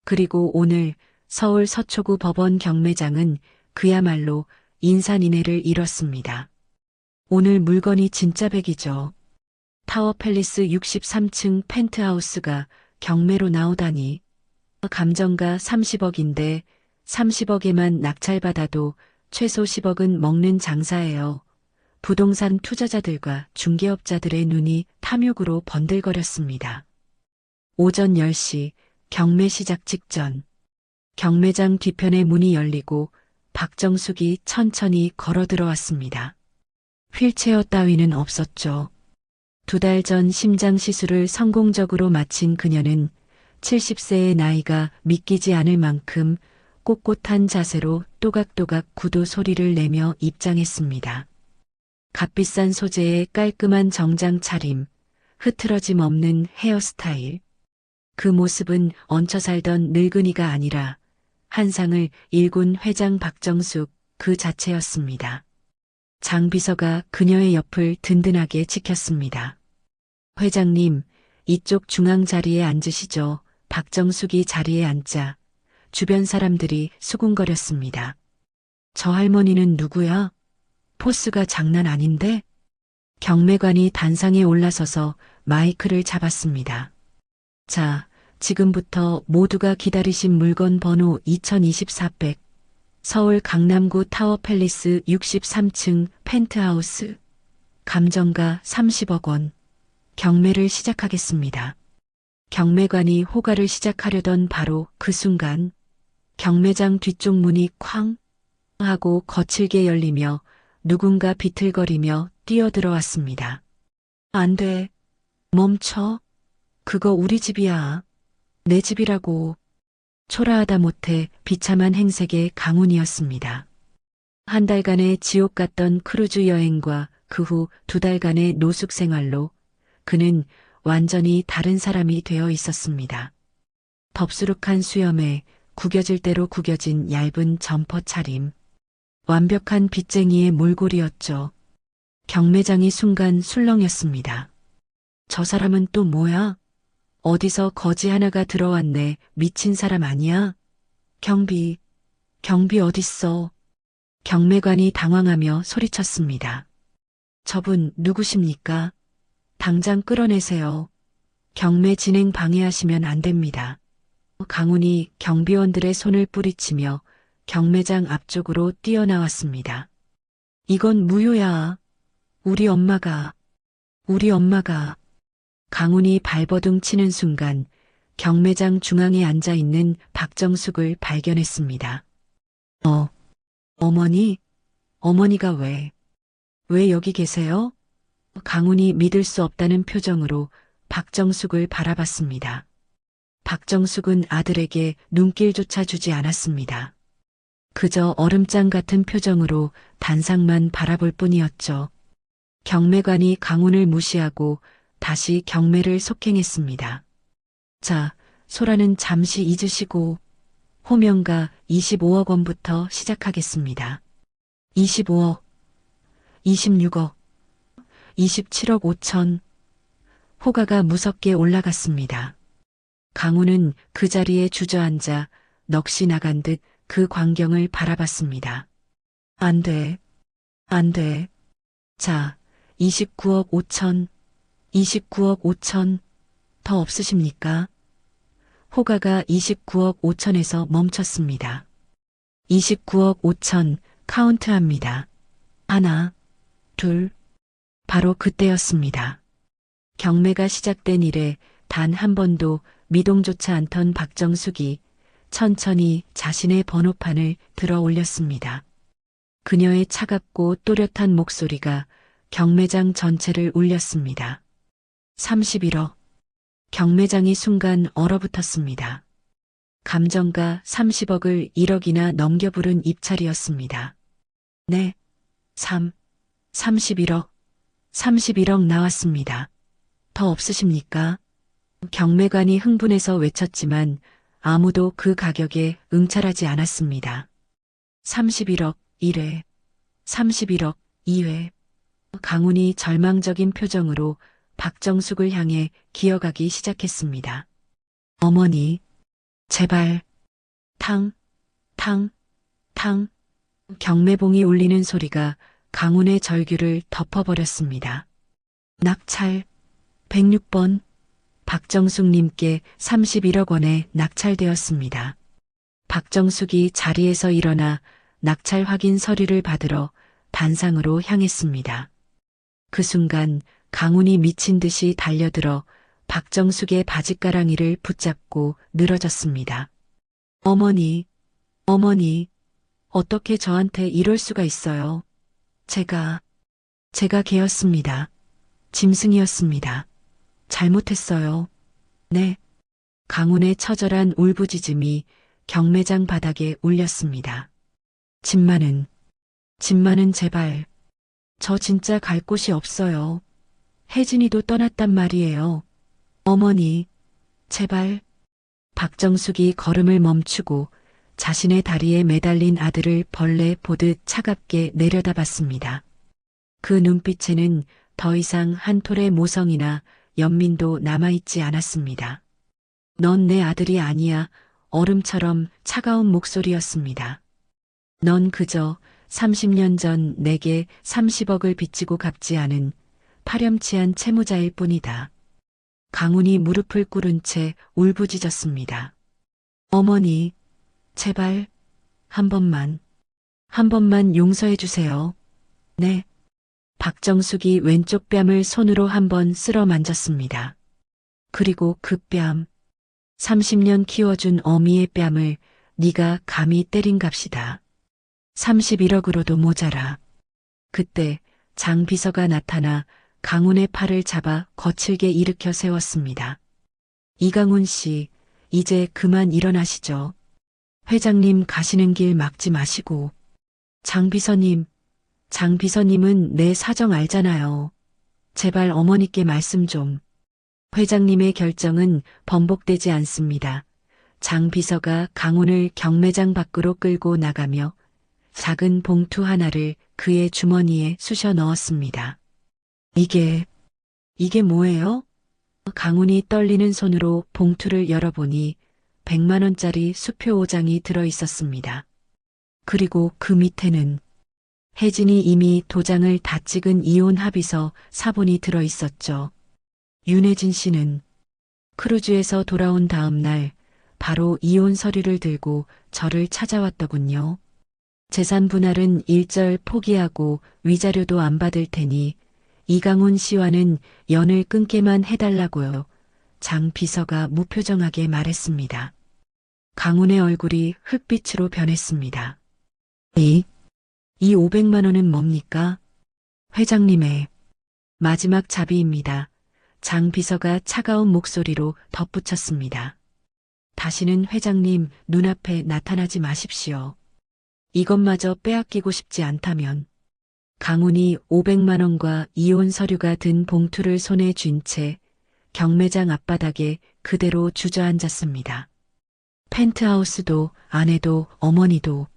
그리고 오늘 서울 서초구 법원 경매장은 그야말로 인산인해를 이뤘습니다. 오늘 물건이 진짜 백이죠. 타워팰리스 63층 펜트하우스가 경매로 나오다니. 감정가 30억인데 30억에만 낙찰받아도 최소 10억은 먹는 장사예요. 부동산 투자자들과 중개업자들의 눈이 탐욕으로 번들거렸습니다. 오전 10시 경매 시작 직전. 경매장 뒤편의 문이 열리고 박정숙이 천천히 걸어 들어왔습니다. 휠체어 따위는 없었죠. 2달 전 심장 시술을 성공적으로 마친 그녀는 70세의 나이가 믿기지 않을 만큼 꼿꼿한 자세로 또각또각 구두 소리를 내며 입장했습니다. 값비싼 소재의 깔끔한 정장 차림, 흐트러짐 없는 헤어스타일. 그 모습은 얹혀 살던 늙은이가 아니라 한상을 일군 회장 박정숙 그 자체였습니다. 장 비서가 그녀의 옆을 든든하게 지켰습니다. 회장님, 이쪽 중앙 자리에 앉으시죠. 박정숙이 자리에 앉자 주변 사람들이 수군거렸습니다. 저 할머니는 누구야? 포스가 장난 아닌데? 경매관이 단상에 올라서서 마이크를 잡았습니다. 자, 지금부터 모두가 기다리신 물건 번호 222400 서울 강남구 타워팰리스 63층 펜트하우스 감정가 30억 원 경매를 시작하겠습니다. 경매관이 호가를 시작하려던 바로 그 순간 경매장 뒤쪽 문이 쾅 하고 거칠게 열리며 누군가 비틀거리며 뛰어들어왔습니다. 안 돼. 멈춰. 그거 우리 집이야. 내 집이라고. 초라하다 못해 비참한 행색의 강훈이었습니다. 한 달간의 지옥 같던 크루즈 여행과 그 후 2달간의 노숙 생활로 그는 완전히 다른 사람이 되어 있었습니다. 덥수룩한 수염에 구겨질 대로 구겨진 얇은 점퍼 차림. 완벽한 빚쟁이의 몰골이었죠. 경매장이 순간 술렁였습니다. 저 사람은 또 뭐야? 어디서 거지 하나가 들어왔네. 미친 사람 아니야? 경비 어딨어? 경매관이 당황하며 소리쳤습니다. 저분 누구십니까? 당장 끌어내세요. 경매 진행 방해하시면 안 됩니다. 강훈이 경비원들의 손을 뿌리치며 경매장 앞쪽으로 뛰어나왔습니다. 이건 무효야. 우리 엄마가. 강훈이 발버둥 치는 순간 경매장 중앙에 앉아 있는 박정숙을 발견했습니다. 어머니가 왜 여기 계세요? 강훈이 믿을 수 없다는 표정으로 박정숙을 바라봤습니다. 박정숙은 아들에게 눈길조차 주지 않았습니다. 그저 얼음장 같은 표정으로 단상만 바라볼 뿐이었죠. 경매관이 강훈을 무시하고 다시 경매를 속행했습니다. 자, 소라는 잠시 잊으시고 호명가 25억 원부터 시작하겠습니다. 25억, 26억, 27억 5천. 호가가 무섭게 올라갔습니다. 강훈은 그 자리에 주저앉아 넋이 나간 듯 그 광경을 바라봤습니다. 안 돼. 자, 29억 5천, 29억 5천. 더 없으십니까? 호가가 29억 5천에서 멈췄습니다. 29억 5천 카운트합니다. 하나, 둘. 바로 그때였습니다. 경매가 시작된 이래 단 한 번도 미동조차 않던 박정숙이 천천히 자신의 번호판을 들어 올렸습니다. 그녀의 차갑고 또렷한 목소리가 경매장 전체를 울렸습니다. 31억. 경매장이 순간 얼어붙었습니다. 감정가 30억을 1억이나 넘겨 부른 입찰이었습니다. 네, 31억. 31억 나왔습니다. 더 없으십니까? 경매관이 흥분해서 외쳤지만 아무도 그 가격에 응찰하지 않았습니다. 31억 1회, 31억 2회. 강훈이 절망적인 표정으로 박정숙을 향해 기어가기 시작했습니다. 어머니, 제발. 탕, 탕, 탕. 경매봉이 울리는 소리가 강훈의 절규를 덮어버렸습니다. 낙찰 106번 박정숙님께 31억 원에 낙찰되었습니다. 박정숙이 자리에서 일어나 낙찰 확인 서류를 받으러 단상으로 향했습니다. 그 순간 강훈이 미친 듯이 달려들어 박정숙의 바짓가랑이를 붙잡고 늘어졌습니다. 어머니, 어머니, 어떻게 저한테 이럴 수가 있어요? 제가 개였습니다. 짐승이었습니다. 잘못했어요. 네. 강훈의 처절한 울부짖음이 경매장 바닥에 울렸습니다. 집만은 제발. 저 진짜 갈 곳이 없어요. 혜진이도 떠났단 말이에요. 어머니, 제발. 박정숙이 걸음을 멈추고 자신의 다리에 매달린 아들을 벌레 보듯 차갑게 내려다봤습니다. 그 눈빛에는 더 이상 한 톨의 모성이나 연민도 남아있지 않았습니다. 넌 내 아들이 아니야. 얼음처럼 차가운 목소리였습니다. 넌 그저 30년 전 내게 30억을 빚지고 갚지 않은 파렴치한 채무자일 뿐이다. 강훈이 무릎을 꿇은 채 울부짖었습니다. 어머니, 제발 한 번만 용서해 주세요. 네. 박정숙이 왼쪽 뺨을 손으로 한번 쓸어 만졌습니다. 그리고 그 뺨, 30년 키워준 어미의 뺨을 네가 감히 때린 값이다. 31억으로도 모자라. 그때 장 비서가 나타나 강훈의 팔을 잡아 거칠게 일으켜 세웠습니다. 이강훈 씨, 이제 그만 일어나시죠. 회장님 가시는 길 막지 마시고. 장 비서님은 내 사정 알잖아요. 제발 어머니께 말씀 좀. 회장님의 결정은 번복되지 않습니다. 장 비서가 강훈을 경매장 밖으로 끌고 나가며 작은 봉투 하나를 그의 주머니에 쑤셔 넣었습니다. 이게 뭐예요? 강훈이 떨리는 손으로 봉투를 열어보니 100만 원짜리 수표 5장이 들어 있었습니다. 그리고 그 밑에는 혜진이 이미 도장을 다 찍은 이혼 합의서 사본이 들어 있었죠. 윤혜진 씨는 크루즈에서 돌아온 다음 날 바로 이혼 서류를 들고 저를 찾아왔더군요. 재산 분할은 일절 포기하고 위자료도 안 받을 테니 이강훈 씨와는 연을 끊게만 해달라고요. 장 비서가 무표정하게 말했습니다. 강훈의 얼굴이 흙빛으로 변했습니다. 이 500만 원은 뭡니까? 회장님의 마지막 자비입니다. 장 비서가 차가운 목소리로 덧붙였습니다. 다시는 회장님 눈앞에 나타나지 마십시오. 이것마저 빼앗기고 싶지 않다면. 강훈이 500만 원과 이혼 서류가 든 봉투를 손에 쥔 채 경매장 앞바닥에 그대로 주저앉았습니다. 펜트하우스도 아내도 어머니도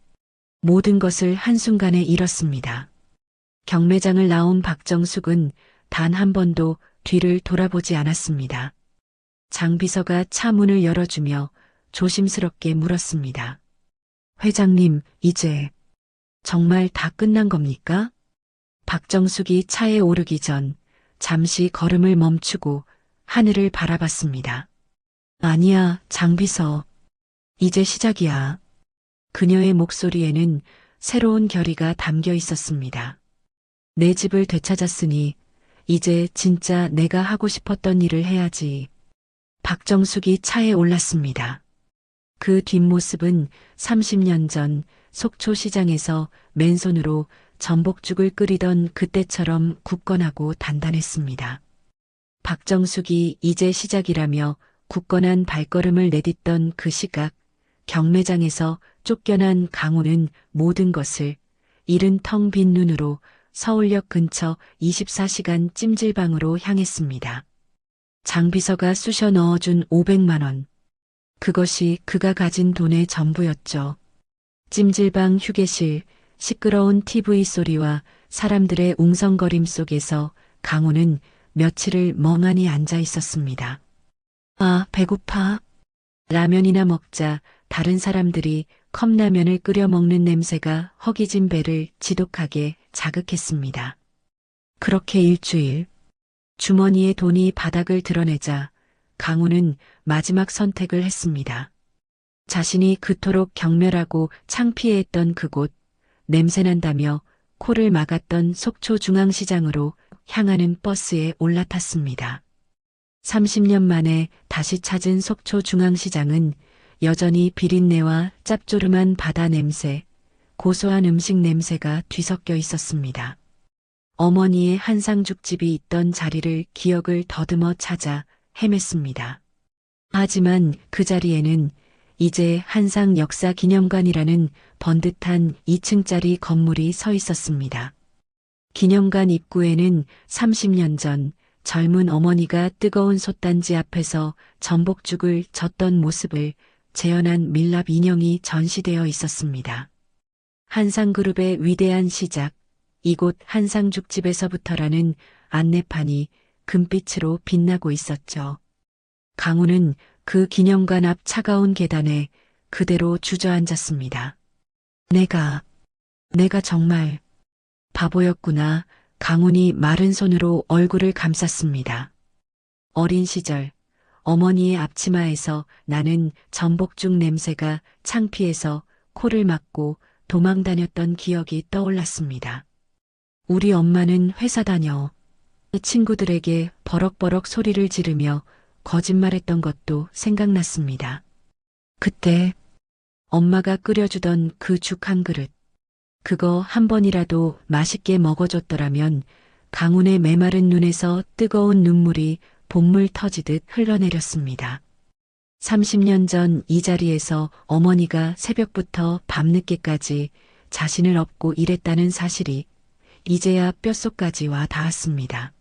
모든 것을 한순간에 잃었습니다. 경매장을 나온 박정숙은 단 한 번도 뒤를 돌아보지 않았습니다. 장 비서가 차 문을 열어주며 조심스럽게 물었습니다. 회장님, 이제 정말 다 끝난 겁니까? 박정숙이 차에 오르기 전 잠시 걸음을 멈추고 하늘을 바라봤습니다. 아니야, 장 비서. 이제 시작이야. 그녀의 목소리에는 새로운 결의가 담겨 있었습니다. 내 집을 되찾았으니 이제 진짜 내가 하고 싶었던 일을 해야지. 박정숙이 차에 올랐습니다. 그 뒷모습은 30년 전 속초시장에서 맨손으로 전복죽을 끓이던 그때처럼 굳건하고 단단했습니다. 박정숙이 이제 시작이라며 굳건한 발걸음을 내딛던 그 시각, 경매장에서 쫓겨난 강훈은 모든 것을 잃은 텅 빈 눈으로 서울역 근처 24시간 찜질방으로 향했습니다. 장 비서가 쑤셔 넣어준 500만 원. 그것이 그가 가진 돈의 전부였죠. 찜질방 휴게실, 시끄러운 TV 소리와 사람들의 웅성거림 속에서 강훈은 며칠을 멍하니 앉아 있었습니다. 아, 배고파. 라면이나 먹자 다른 사람들이 컵라면을 끓여 먹는 냄새가 허기진 배를 지독하게 자극했습니다. 그렇게 일주일, 주머니에 돈이 바닥을 드러내자 강우는 마지막 선택을 했습니다. 자신이 그토록 경멸하고 창피해했던 그곳, 냄새난다며 코를 막았던 속초중앙시장으로 향하는 버스에 올라탔습니다. 30년 만에 다시 찾은 속초중앙시장은 여전히 비린내와 짭조름한 바다 냄새, 고소한 음식 냄새가 뒤섞여 있었습니다. 어머니의 한상죽집이 있던 자리를 기억을 더듬어 찾아 헤맸습니다. 하지만 그 자리에는 이제 한상 역사기념관이라는 번듯한 2층짜리 건물이 서 있었습니다. 기념관 입구에는 30년 전 젊은 어머니가 뜨거운 솥단지 앞에서 전복죽을 젓던 모습을 재현한 밀랍 인형이 전시되어 있었습니다. 한상그룹의 위대한 시작, 이곳 한상죽집에서부터라는 안내판이 금빛으로 빛나고 있었죠. 강우는 그 기념관 앞 차가운 계단에 그대로 주저앉았습니다. 내가 정말 바보였구나. 강훈이 마른 손으로 얼굴을 감쌌습니다. 어린 시절 어머니의 앞치마에서 나는 전복죽 냄새가 창피해서 코를 막고 도망 다녔던 기억이 떠올랐습니다. 우리 엄마는 회사 다녀 친구들에게 버럭버럭 소리를 지르며 거짓말했던 것도 생각났습니다. 그때 엄마가 끓여주던 그 죽 한 그릇, 그거 한 번이라도 맛있게 먹어줬더라면 강훈의 메마른 눈에서 뜨거운 눈물이 본물 터지듯 흘러내렸습니다. 30년 전 이 자리에서 어머니가 새벽부터 밤늦게까지 자신을 업고 일했다는 사실이 이제야 뼛속까지 와 닿았습니다.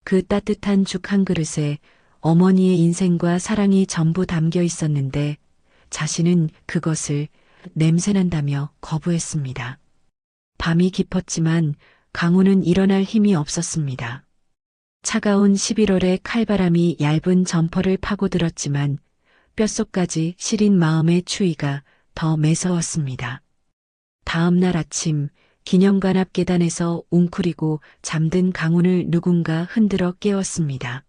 그 따뜻한 죽 한 그릇에 어머니의 인생과 사랑이 전부 담겨 있었는데 자신은 그것을 냄새난다며 거부했습니다. 밤이 깊었지만 강우는 일어날 힘이 없었습니다. 차가운 11월의 칼바람이 얇은 점퍼를 파고들었지만 뼛속까지 시린 마음의 추위가 더 매서웠습니다. 다음 날 아침 기념관 앞 계단에서 웅크리고 잠든 강훈을 누군가 흔들어 깨웠습니다.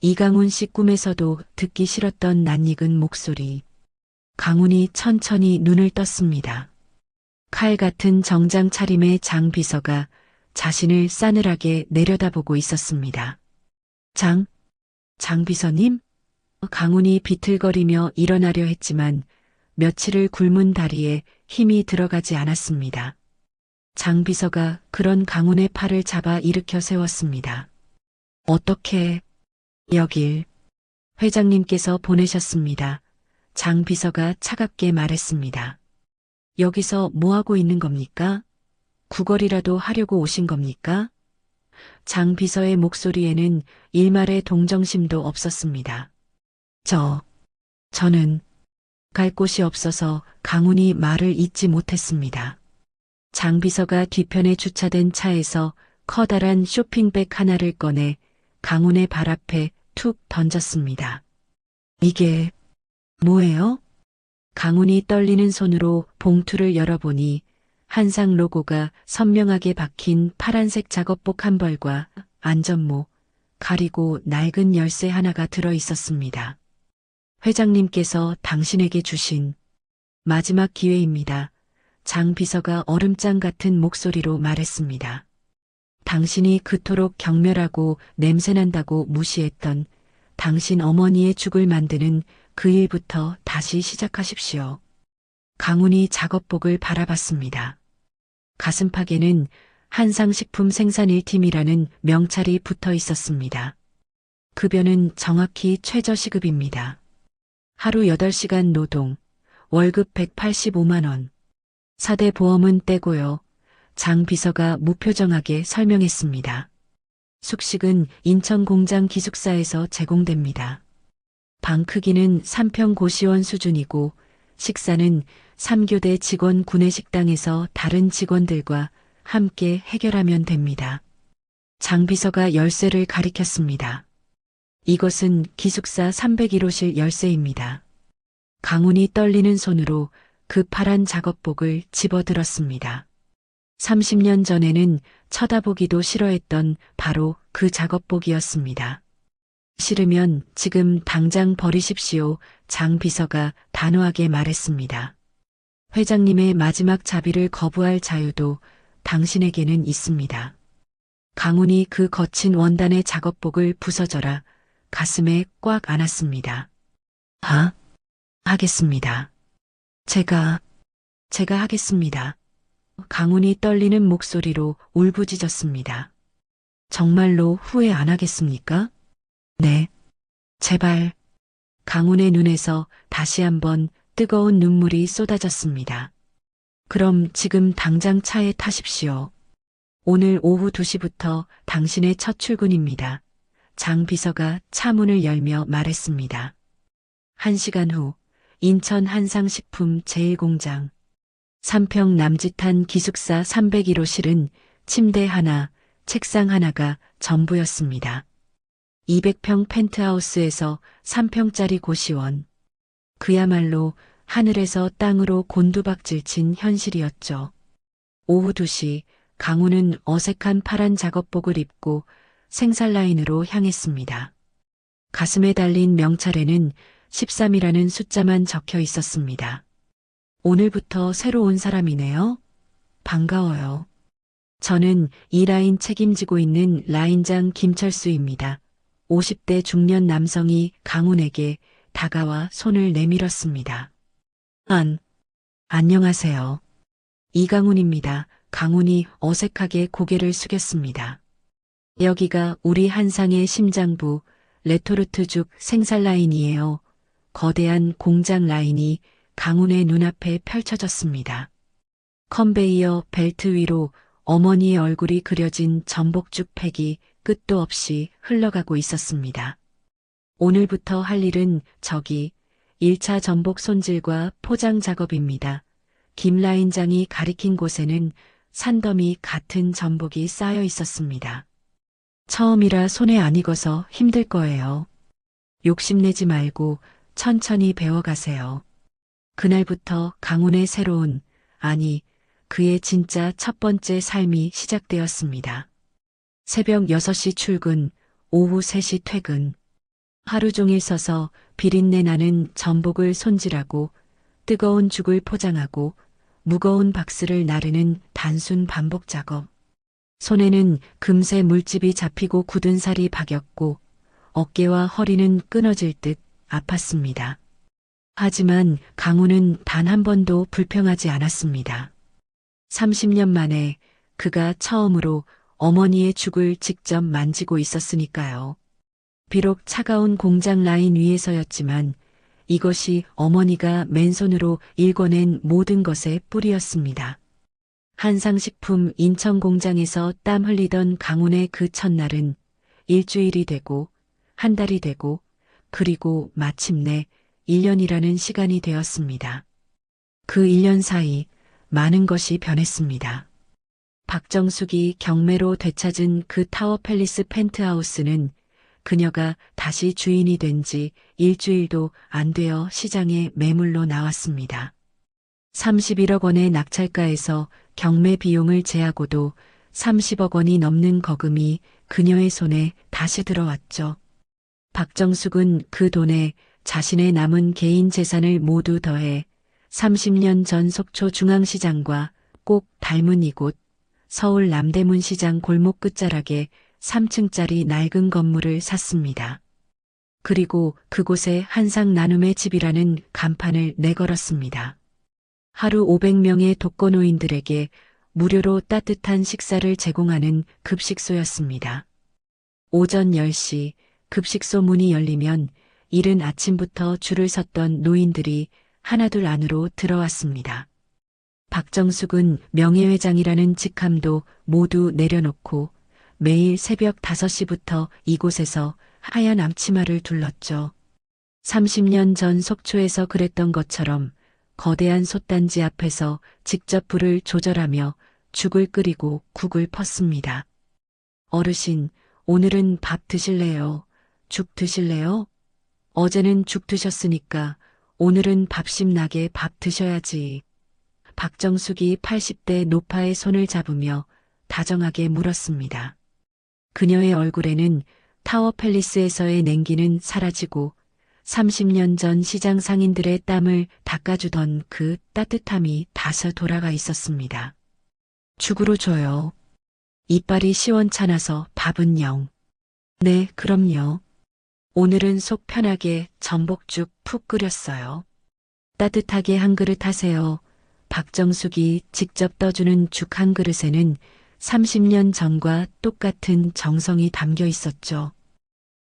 이강훈 씨 꿈에서도 듣기 싫었던 낯익은 목소리. 강훈이 천천히 눈을 떴습니다. 칼 같은 정장 차림의 장 비서가 자신을 싸늘하게 내려다보고 있었습니다. 장 비서님? 강훈이 비틀거리며 일어나려 했지만 며칠을 굶은 다리에 힘이 들어가지 않았습니다. 장 비서가 그런 강훈의 팔을 잡아 일으켜 세웠습니다. 어떻게 여길 회장님께서 보내셨습니다. 장 비서가 차갑게 말했습니다. 여기서 뭐 하고 있는 겁니까? 구걸이라도 하려고 오신 겁니까? 장 비서의 목소리에는 일말의 동정심도 없었습니다. 저는 갈 곳이 없어서 강훈이 말을 잇지 못했습니다. 장 비서가 뒤편에 주차된 차에서 커다란 쇼핑백 하나를 꺼내 강훈의 발 앞에 툭 던졌습니다. 이게 뭐예요? 강훈이 떨리는 손으로 봉투를 열어보니 한상 로고가 선명하게 박힌 파란색 작업복 한 벌과 안전모, 가리고 낡은 열쇠 하나가 들어 있었습니다. 회장님께서 당신에게 주신 마지막 기회입니다. 장 비서가 얼음장 같은 목소리로 말했습니다. 당신이 그토록 경멸하고 냄새난다고 무시했던 당신 어머니의 죽을 만드는 그 일부터 다시 시작하십시오. 강훈이 작업복을 바라봤습니다. 가슴팍에는 한상식품 생산 1팀이라는 명찰이 붙어 있었습니다. 급여는 정확히 최저시급입니다. 하루 8시간 노동, 월급 185만 원. 4대 보험은 떼고요. 장 비서가 무표정하게 설명했습니다. 숙식은 인천 공장 기숙사에서 제공됩니다. 방 크기는 3평 고시원 수준이고 식사는 3교대 직원 구내식당에서 다른 직원들과 함께 해결하면 됩니다. 장 비서가 열쇠를 가리켰습니다. 이것은 기숙사 301호실 열쇠입니다. 강훈이 떨리는 손으로 그 파란 작업복을 집어들었습니다. 30년 전에는 쳐다보기도 싫어했던 바로 그 작업복이었습니다. 싫으면 지금 당장 버리십시오. 장 비서가 단호하게 말했습니다. 회장님의 마지막 자비를 거부할 자유도 당신에게는 있습니다. 강훈이 그 거친 원단의 작업복을 부서져라 가슴에 꽉 안았습니다. 하겠습니다. 제가 하겠습니다. 강훈이 떨리는 목소리로 울부짖었습니다. 정말로 후회 안 하겠습니까? 네. 제발. 강훈의 눈에서 다시 한번 뜨거운 눈물이 쏟아졌습니다. 그럼 지금 당장 차에 타십시오. 오늘 오후 2시부터 당신의 첫 출근입니다. 장 비서가 차 문을 열며 말했습니다. 1시간 후 인천 한상식품 제1공장 3평 남짓한 기숙사 301호실은 침대 하나, 책상 하나가 전부였습니다. 200평 펜트하우스에서 3평짜리 고시원. 그야말로 하늘에서 땅으로 곤두박질 친 현실이었죠. 오후 2시 강훈은 어색한 파란 작업복을 입고 생산라인으로 향했습니다. 가슴에 달린 명찰에는 13이라는 숫자만 적혀 있었습니다. 오늘부터 새로 온 사람이네요. 반가워요. 저는 이 라인 책임지고 있는 라인장 김철수입니다. 50대 중년 남성이 강훈에게 다가와 손을 내밀었습니다. 안녕하세요. 이강훈입니다. 강훈이 어색하게 고개를 숙였습니다. 여기가 우리 한상의 심장부 레토르트죽 생산 라인이에요. 거대한 공장 라인이 강훈의 눈앞에 펼쳐졌습니다. 컨베이어 벨트 위로 어머니의 얼굴이 그려진 전복죽 팩이 끝도 없이 흘러가고 있었습니다. 오늘부터 할 일은 저기 1차 전복 손질과 포장 작업입니다. 김 라인장이 가리킨 곳에는 산더미 같은 전복이 쌓여 있었습니다. 처음이라 손에 안 익어서 힘들 거예요. 욕심내지 말고 천천히 배워가세요. 그날부터 강훈의 새로운, 아니, 그의 진짜 첫 번째 삶이 시작되었습니다. 새벽 6시 출근, 오후 3시 퇴근. 하루 종일 서서 비린내 나는 전복을 손질하고 뜨거운 죽을 포장하고 무거운 박스를 나르는 단순 반복 작업. 손에는 금세 물집이 잡히고 굳은 살이 박였고 어깨와 허리는 끊어질 듯 아팠습니다. 하지만 강훈은 단 한 번도 불평하지 않았습니다. 30년 만에 그가 처음으로 어머니의 죽을 직접 만지고 있었으니까요. 비록 차가운 공장 라인 위에서였지만 이것이 어머니가 맨손으로 일궈낸 모든 것의 뿌리였습니다. 한상식품 인천 공장에서 땀 흘리던 강훈의 그 첫날은 일주일이 되고 한 달이 되고 그리고 마침내 1년이라는 시간이 되었습니다. 그 1년 사이 많은 것이 변했습니다. 박정숙이 경매로 되찾은 그 타워 팰리스 펜트하우스는 그녀가 다시 주인이 된 지 일주일도 안 되어 시장에 매물로 나왔습니다. 31억 원의 낙찰가에서 경매 비용을 제하고도 30억 원이 넘는 거금이 그녀의 손에 다시 들어왔죠. 박정숙은 그 돈에 자신의 남은 개인 재산을 모두 더해 30년 전 속초 중앙시장과 꼭 닮은 이곳 서울 남대문 시장 골목 끝자락에 3층짜리 낡은 건물을 샀습니다. 그리고 그곳에 한상 나눔의 집이라는 간판을 내걸었습니다. 하루 500명의 독거노인들에게 무료로 따뜻한 식사를 제공하는 급식소였습니다. 오전 10시 급식소 문이 열리면 이른 아침부터 줄을 섰던 노인들이 하나둘 안으로 들어왔습니다. 박정숙은 명예회장이라는 직함도 모두 내려놓고 매일 새벽 5시부터 이곳에서 하얀 앞치마를 둘렀죠. 30년 전 속초에서 그랬던 것처럼 거대한 솥단지 앞에서 직접 불을 조절하며 죽을 끓이고 국을 펐습니다. 어르신, 오늘은 밥 드실래요? 죽 드실래요? 어제는 죽 드셨으니까 오늘은 밥심 나게 밥 드셔야지. 박정숙이 80대 노파의 손을 잡으며 다정하게 물었습니다. 그녀의 얼굴에는 타워 팰리스에서의 냉기는 사라지고 30년 전 시장 상인들의 땀을 닦아주던 그 따뜻함이 다시 돌아가 있었습니다. 죽으로 줘요. 이빨이 시원찮아서 밥은 영. 네, 그럼요. 오늘은 속 편하게 전복죽 푹 끓였어요. 따뜻하게 한 그릇 하세요. 박정숙이 직접 떠주는 죽 한 그릇에는 30년 전과 똑같은 정성이 담겨 있었죠.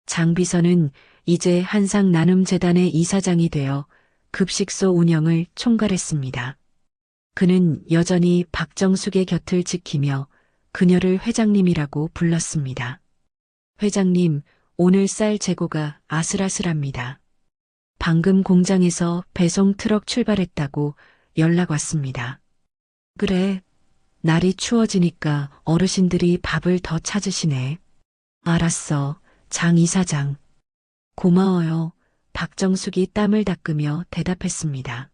장비서는 이제 한상나눔재단의 이사장이 되어 급식소 운영을 총괄했습니다. 그는 여전히 박정숙의 곁을 지키며 그녀를 회장님이라고 불렀습니다. 회장님, 오늘 쌀 재고가 아슬아슬합니다. 방금 공장에서 배송 트럭 출발했다고 연락 왔습니다. 그래, 날이 추워지니까 어르신들이 밥을 더 찾으시네. 알았어, 장 이사장. 고마워요. 박정숙이 땀을 닦으며 대답했습니다.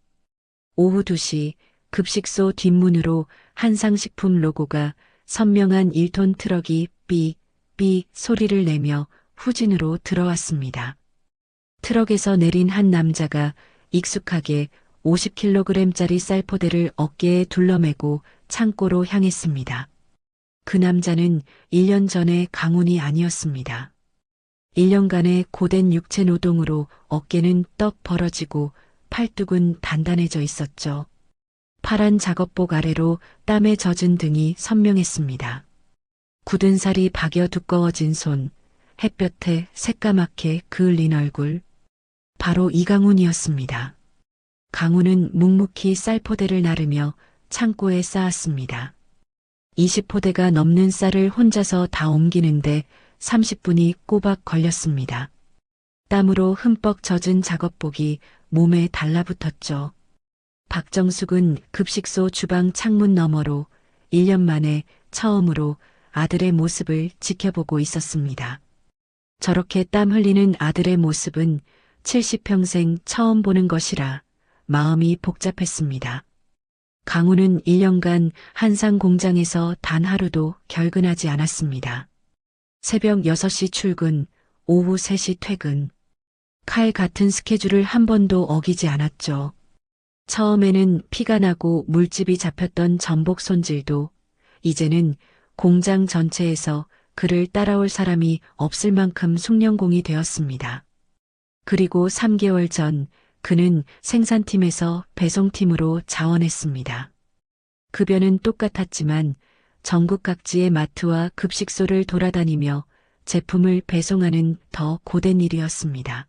오후 2시 급식소 뒷문으로 한상식품 로고가 선명한 1톤 트럭이 삐 소리를 내며 후진으로 들어왔습니다. 트럭에서 내린 한 남자가 익숙하게 50kg짜리 쌀포대를 어깨에 둘러매고 창고로 향했습니다. 그 남자는 1년 전의 강훈이 아니었습니다. 1년간의 고된 육체 노동으로 어깨는 떡 벌어지고 팔뚝은 단단해져 있었죠. 파란 작업복 아래로 땀에 젖은 등이 선명했습니다. 굳은 살이 박여 두꺼워진 손, 햇볕에 새까맣게 그을린 얼굴. 바로 이강훈이었습니다. 강훈은 묵묵히 쌀포대를 나르며 창고에 쌓았습니다. 20포대가 넘는 쌀을 혼자서 다 옮기는데 30분이 꼬박 걸렸습니다. 땀으로 흠뻑 젖은 작업복이 몸에 달라붙었죠. 박정숙은 급식소 주방 창문 너머로 1년 만에 처음으로 아들의 모습을 지켜보고 있었습니다. 저렇게 땀 흘리는 아들의 모습은 70평생 처음 보는 것이라 마음이 복잡했습니다. 강훈은 1년간 한상 공장에서 단 하루도 결근하지 않았습니다. 새벽 6시 출근, 오후 3시 퇴근. 칼 같은 스케줄을 한 번도 어기지 않았죠. 처음에는 피가 나고 물집이 잡혔던 전복 손질도 이제는 공장 전체에서 그를 따라올 사람이 없을 만큼 숙련공이 되었습니다. 그리고 3개월 전 그는 생산팀에서 배송팀으로 자원했습니다. 급여는 똑같았지만 전국 각지의 마트와 급식소를 돌아다니며 제품을 배송하는 더 고된 일이었습니다.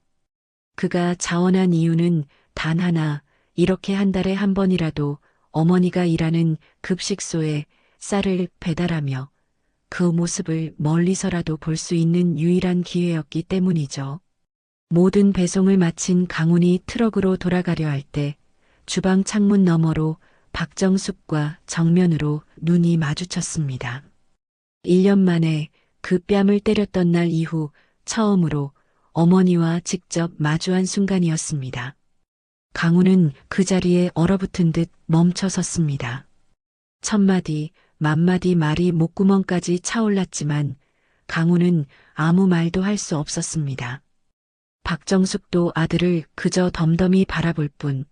그가 자원한 이유는 단 하나, 이렇게 한 달에 한 번이라도 어머니가 일하는 급식소에 쌀을 배달하며 그 모습을 멀리서라도 볼 수 있는 유일한 기회였기 때문이죠. 모든 배송을 마친 강훈이 트럭으로 돌아가려 할 때 주방 창문 너머로 박정숙과 정면으로 눈이 마주쳤습니다. 1년 만에 그 뺨을 때렸던 날 이후 처음으로 어머니와 직접 마주한 순간이었습니다. 강훈은 그 자리에 얼어붙은 듯 멈춰 섰습니다. 천마디, 만마디 말이 목구멍까지 차올랐지만 강훈은 아무 말도 할 수 없었습니다. 박정숙도 아들을 그저 덤덤히 바라볼 뿐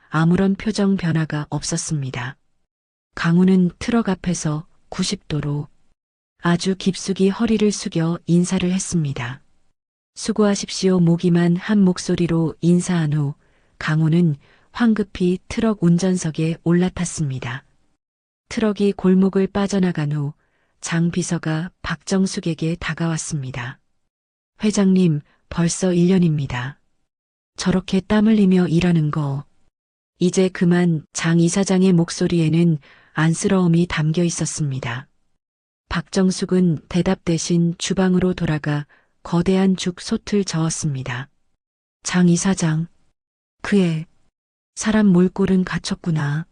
아무런 표정 변화가 없었습니다. 강훈은 트럭 앞에서 90도로 아주 깊숙이 허리를 숙여 인사를 했습니다. 수고하십시오. 모기만 한 목소리로 인사한 후 강훈은 황급히 트럭 운전석에 올라탔습니다. 트럭이 골목을 빠져나간 후 장 비서가 박정숙에게 다가왔습니다. 회장님, 벌써 1년입니다. 저렇게 땀 흘리며 일하는 거. 이제 그만. 장 이사장의 목소리에는 안쓰러움이 담겨 있었습니다. 박정숙은 대답 대신 주방으로 돌아가 거대한 죽 솥을 저었습니다. 장 이사장, 그의 사람 몰골은 갖췄구나.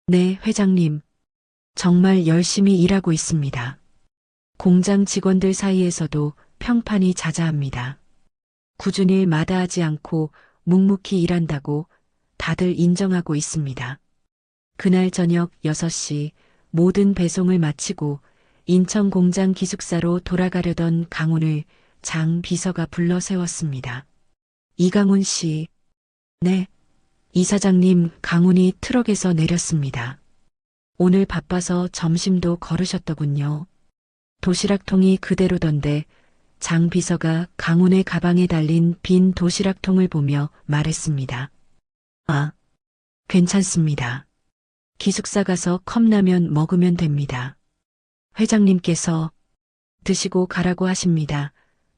네, 회장님. 정말 열심히 일하고 있습니다. 공장 직원들 사이에서도 평판이 자자합니다. 꾸준히 마다하지 않고 묵묵히 일한다고 다들 인정하고 있습니다. 그날 저녁 6시 모든 배송을 마치고 인천 공장 기숙사로 돌아가려던 강훈을 장 비서가 불러 세웠습니다. 이강훈 씨. 네. 이사장님, 강훈이 트럭에서 내렸습니다. 오늘 바빠서 점심도 거르셨더군요. 도시락통이 그대로던데 장 비서가 강훈의 가방에 달린 빈 도시락통을 보며 말했습니다. 아, 괜찮습니다. 기숙사 가서 컵라면 먹으면 됩니다. 회장님께서 드시고 가라고 하십니다.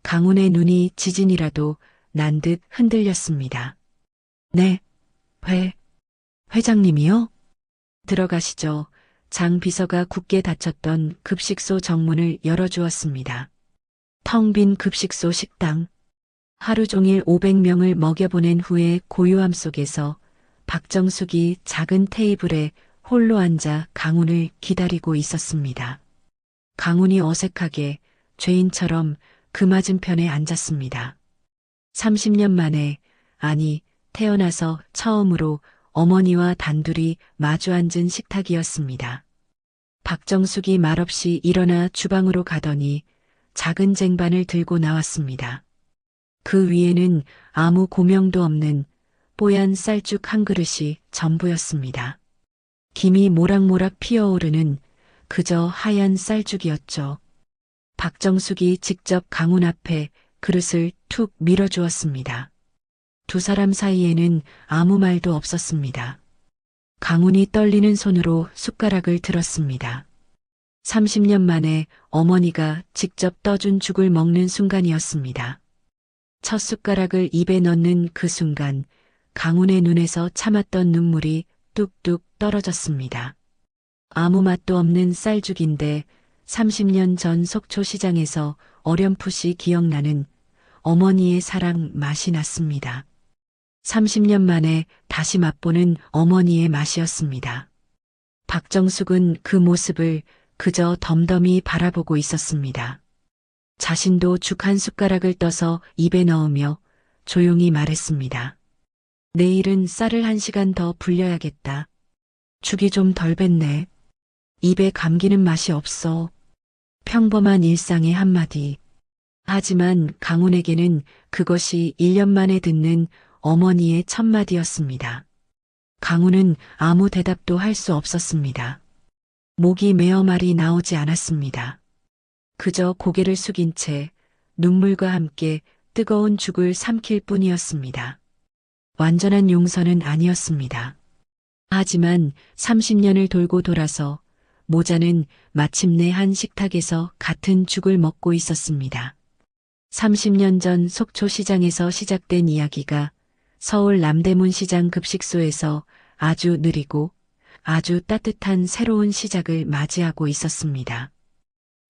강훈의 눈이 지진이라도 난 듯 흔들렸습니다. 네, 회장님이요? 들어가시죠. 장 비서가 굳게 닫혔던 급식소 정문을 열어주었습니다. 텅 빈 급식소 식당. 하루 종일 500명을 먹여보낸 후에 고요함 속에서 박정숙이 작은 테이블에 홀로 앉아 강훈을 기다리고 있었습니다. 강훈이 어색하게 죄인처럼 그 맞은편에 앉았습니다. 30년 만에, 아니, 태어나서 처음으로 어머니와 단둘이 마주 앉은 식탁이었습니다. 박정숙이 말없이 일어나 주방으로 가더니 작은 쟁반을 들고 나왔습니다. 그 위에는 아무 고명도 없는 뽀얀 쌀죽 한 그릇이 전부였습니다. 김이 모락모락 피어오르는 그저 하얀 쌀죽이었죠. 박정숙이 직접 강훈 앞에 그릇을 툭 밀어주었습니다. 두 사람 사이에는 아무 말도 없었습니다. 강훈이 떨리는 손으로 숟가락을 들었습니다. 30년 만에 어머니가 직접 떠준 죽을 먹는 순간이었습니다. 첫 숟가락을 입에 넣는 그 순간 강훈의 눈에서 참았던 눈물이 뚝뚝 떨어졌습니다. 아무 맛도 없는 쌀죽인데 30년 전 속초시장에서 어렴풋이 기억나는 어머니의 사랑 맛이 났습니다. 30년 만에 다시 맛보는 어머니의 맛이었습니다. 박정숙은 그 모습을 그저 덤덤히 바라보고 있었습니다. 자신도 죽 한 숟가락을 떠서 입에 넣으며 조용히 말했습니다. 내일은 쌀을 1시간 더 불려야겠다. 죽이 좀 덜 뱄네. 입에 감기는 맛이 없어. 평범한 일상의 한마디. 하지만 강훈에게는 그것이 1년 만에 듣는 어머니의 첫마디였습니다. 강훈은 아무 대답도 할 수 없었습니다. 목이 메어 말이 나오지 않았습니다. 그저 고개를 숙인 채 눈물과 함께 뜨거운 죽을 삼킬 뿐이었습니다. 완전한 용서는 아니었습니다. 하지만 30년을 돌고 돌아서 모자는 마침내 한 식탁에서 같은 죽을 먹고 있었습니다. 30년 전 속초시장에서 시작된 이야기가 서울 남대문 시장 급식소에서 아주 느리고 아주 따뜻한 새로운 시작을 맞이하고 있었습니다.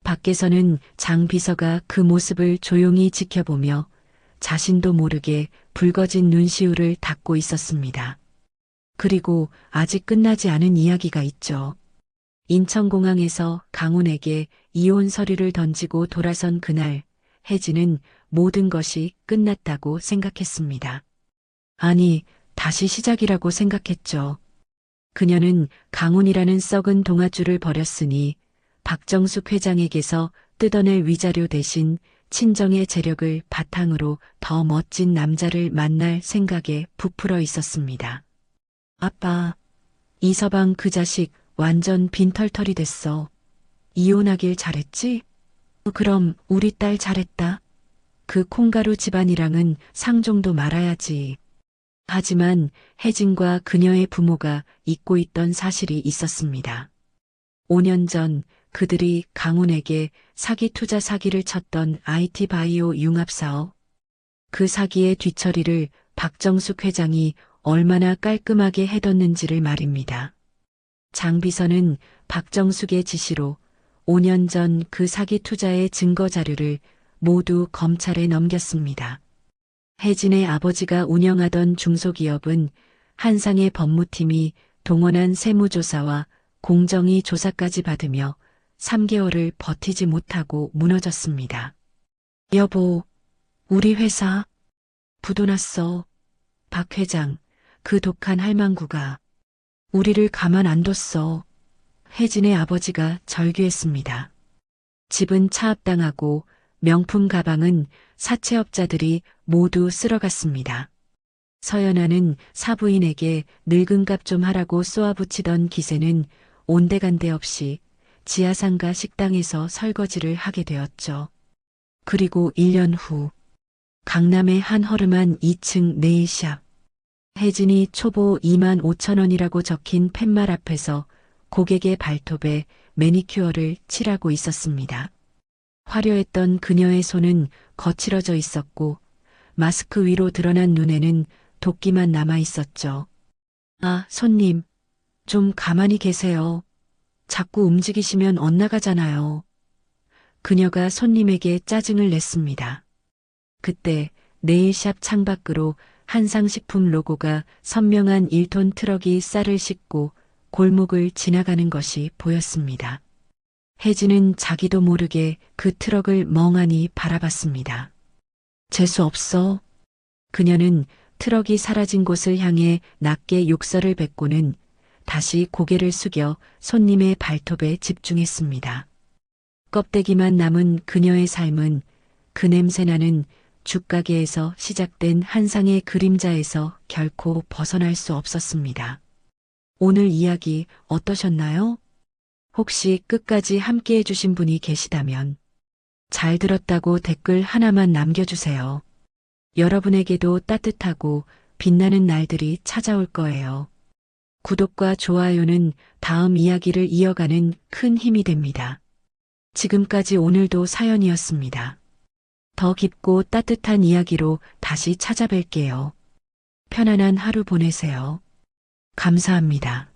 밖에서는 장 비서가 그 모습을 조용히 지켜보며 자신도 모르게 붉어진 눈시울을 닫고 있었습니다. 그리고 아직 끝나지 않은 이야기가 있죠. 인천공항에서 강훈에게 이혼 서류를 던지고 돌아선 그날 혜진은 모든 것이 끝났다고 생각했습니다. 아니, 다시 시작이라고 생각했죠. 그녀는 강훈이라는 썩은 동아줄을 버렸으니 박정숙 회장에게서 뜯어낼 위자료 대신 친정의 재력을 바탕으로 더 멋진 남자를 만날 생각에 부풀어 있었습니다. 아빠, 이서방 그 자식 완전 빈털털이 됐어. 이혼하길 잘했지? 그럼 우리 딸 잘했다. 그 콩가루 집안이랑은 상종도 말아야지. 하지만 혜진과 그녀의 부모가 잊고 있던 사실이 있었습니다. 5년 전 그들이 강훈에게 사기 투자 사기를 쳤던 IT 바이오 융합 사업. 그 사기의 뒤처리를 박정숙 회장이 얼마나 깔끔하게 해뒀는지를 말입니다. 장 비서는 박정숙의 지시로 5년 전 그 사기 투자의 증거 자료를 모두 검찰에 넘겼습니다. 혜진의 아버지가 운영하던 중소기업은 한상의 법무팀이 동원한 세무조사와 공정위 조사까지 받으며 3개월을 버티지 못하고 무너졌습니다. 여보, 우리 회사 부도 났어. 박 회장, 그 독한 할망구가 우리를 가만 안 뒀어. 혜진의 아버지가 절규했습니다. 집은 차압당하고 명품 가방은 사채업자들이 모두 쓸어갔습니다. 서연아는 사부인에게 늙은 값 좀 하라고 쏘아붙이던 기세는 온데간데 없이 지하상가 식당에서 설거지를 하게 되었죠. 그리고 1년 후 강남의 한 허름한 2층 네일샵. 혜진이 초보 2만 5천 원이라고 적힌 팻말 앞에서 고객의 발톱에 매니큐어를 칠하고 있었습니다. 화려했던 그녀의 손은 거칠어져 있었고 마스크 위로 드러난 눈에는 도끼만 남아 있었죠. 아, 손님, 좀 가만히 계세요. 자꾸 움직이시면 엇나가잖아요. 그녀가 손님에게 짜증을 냈습니다. 그때 네일샵 창밖으로 한상식품 로고가 선명한 1톤 트럭이 쌀을 싣고 골목을 지나가는 것이 보였습니다. 혜진은 자기도 모르게 그 트럭을 멍하니 바라봤습니다. 재수 없어. 그녀는 트럭이 사라진 곳을 향해 낮게 욕설을 뱉고는 다시 고개를 숙여 손님의 발톱에 집중했습니다. 껍데기만 남은 그녀의 삶은 그 냄새나는 죽가게에서 시작된 한 상의 그림자에서 결코 벗어날 수 없었습니다. 오늘 이야기 어떠셨나요? 혹시 끝까지 함께 해주신 분이 계시다면 잘 들었다고 댓글 하나만 남겨주세요. 여러분에게도 따뜻하고 빛나는 날들이 찾아올 거예요. 구독과 좋아요는 다음 이야기를 이어가는 큰 힘이 됩니다. 지금까지 오늘도 사연이었습니다. 더 깊고 따뜻한 이야기로 다시 찾아뵐게요. 편안한 하루 보내세요. 감사합니다.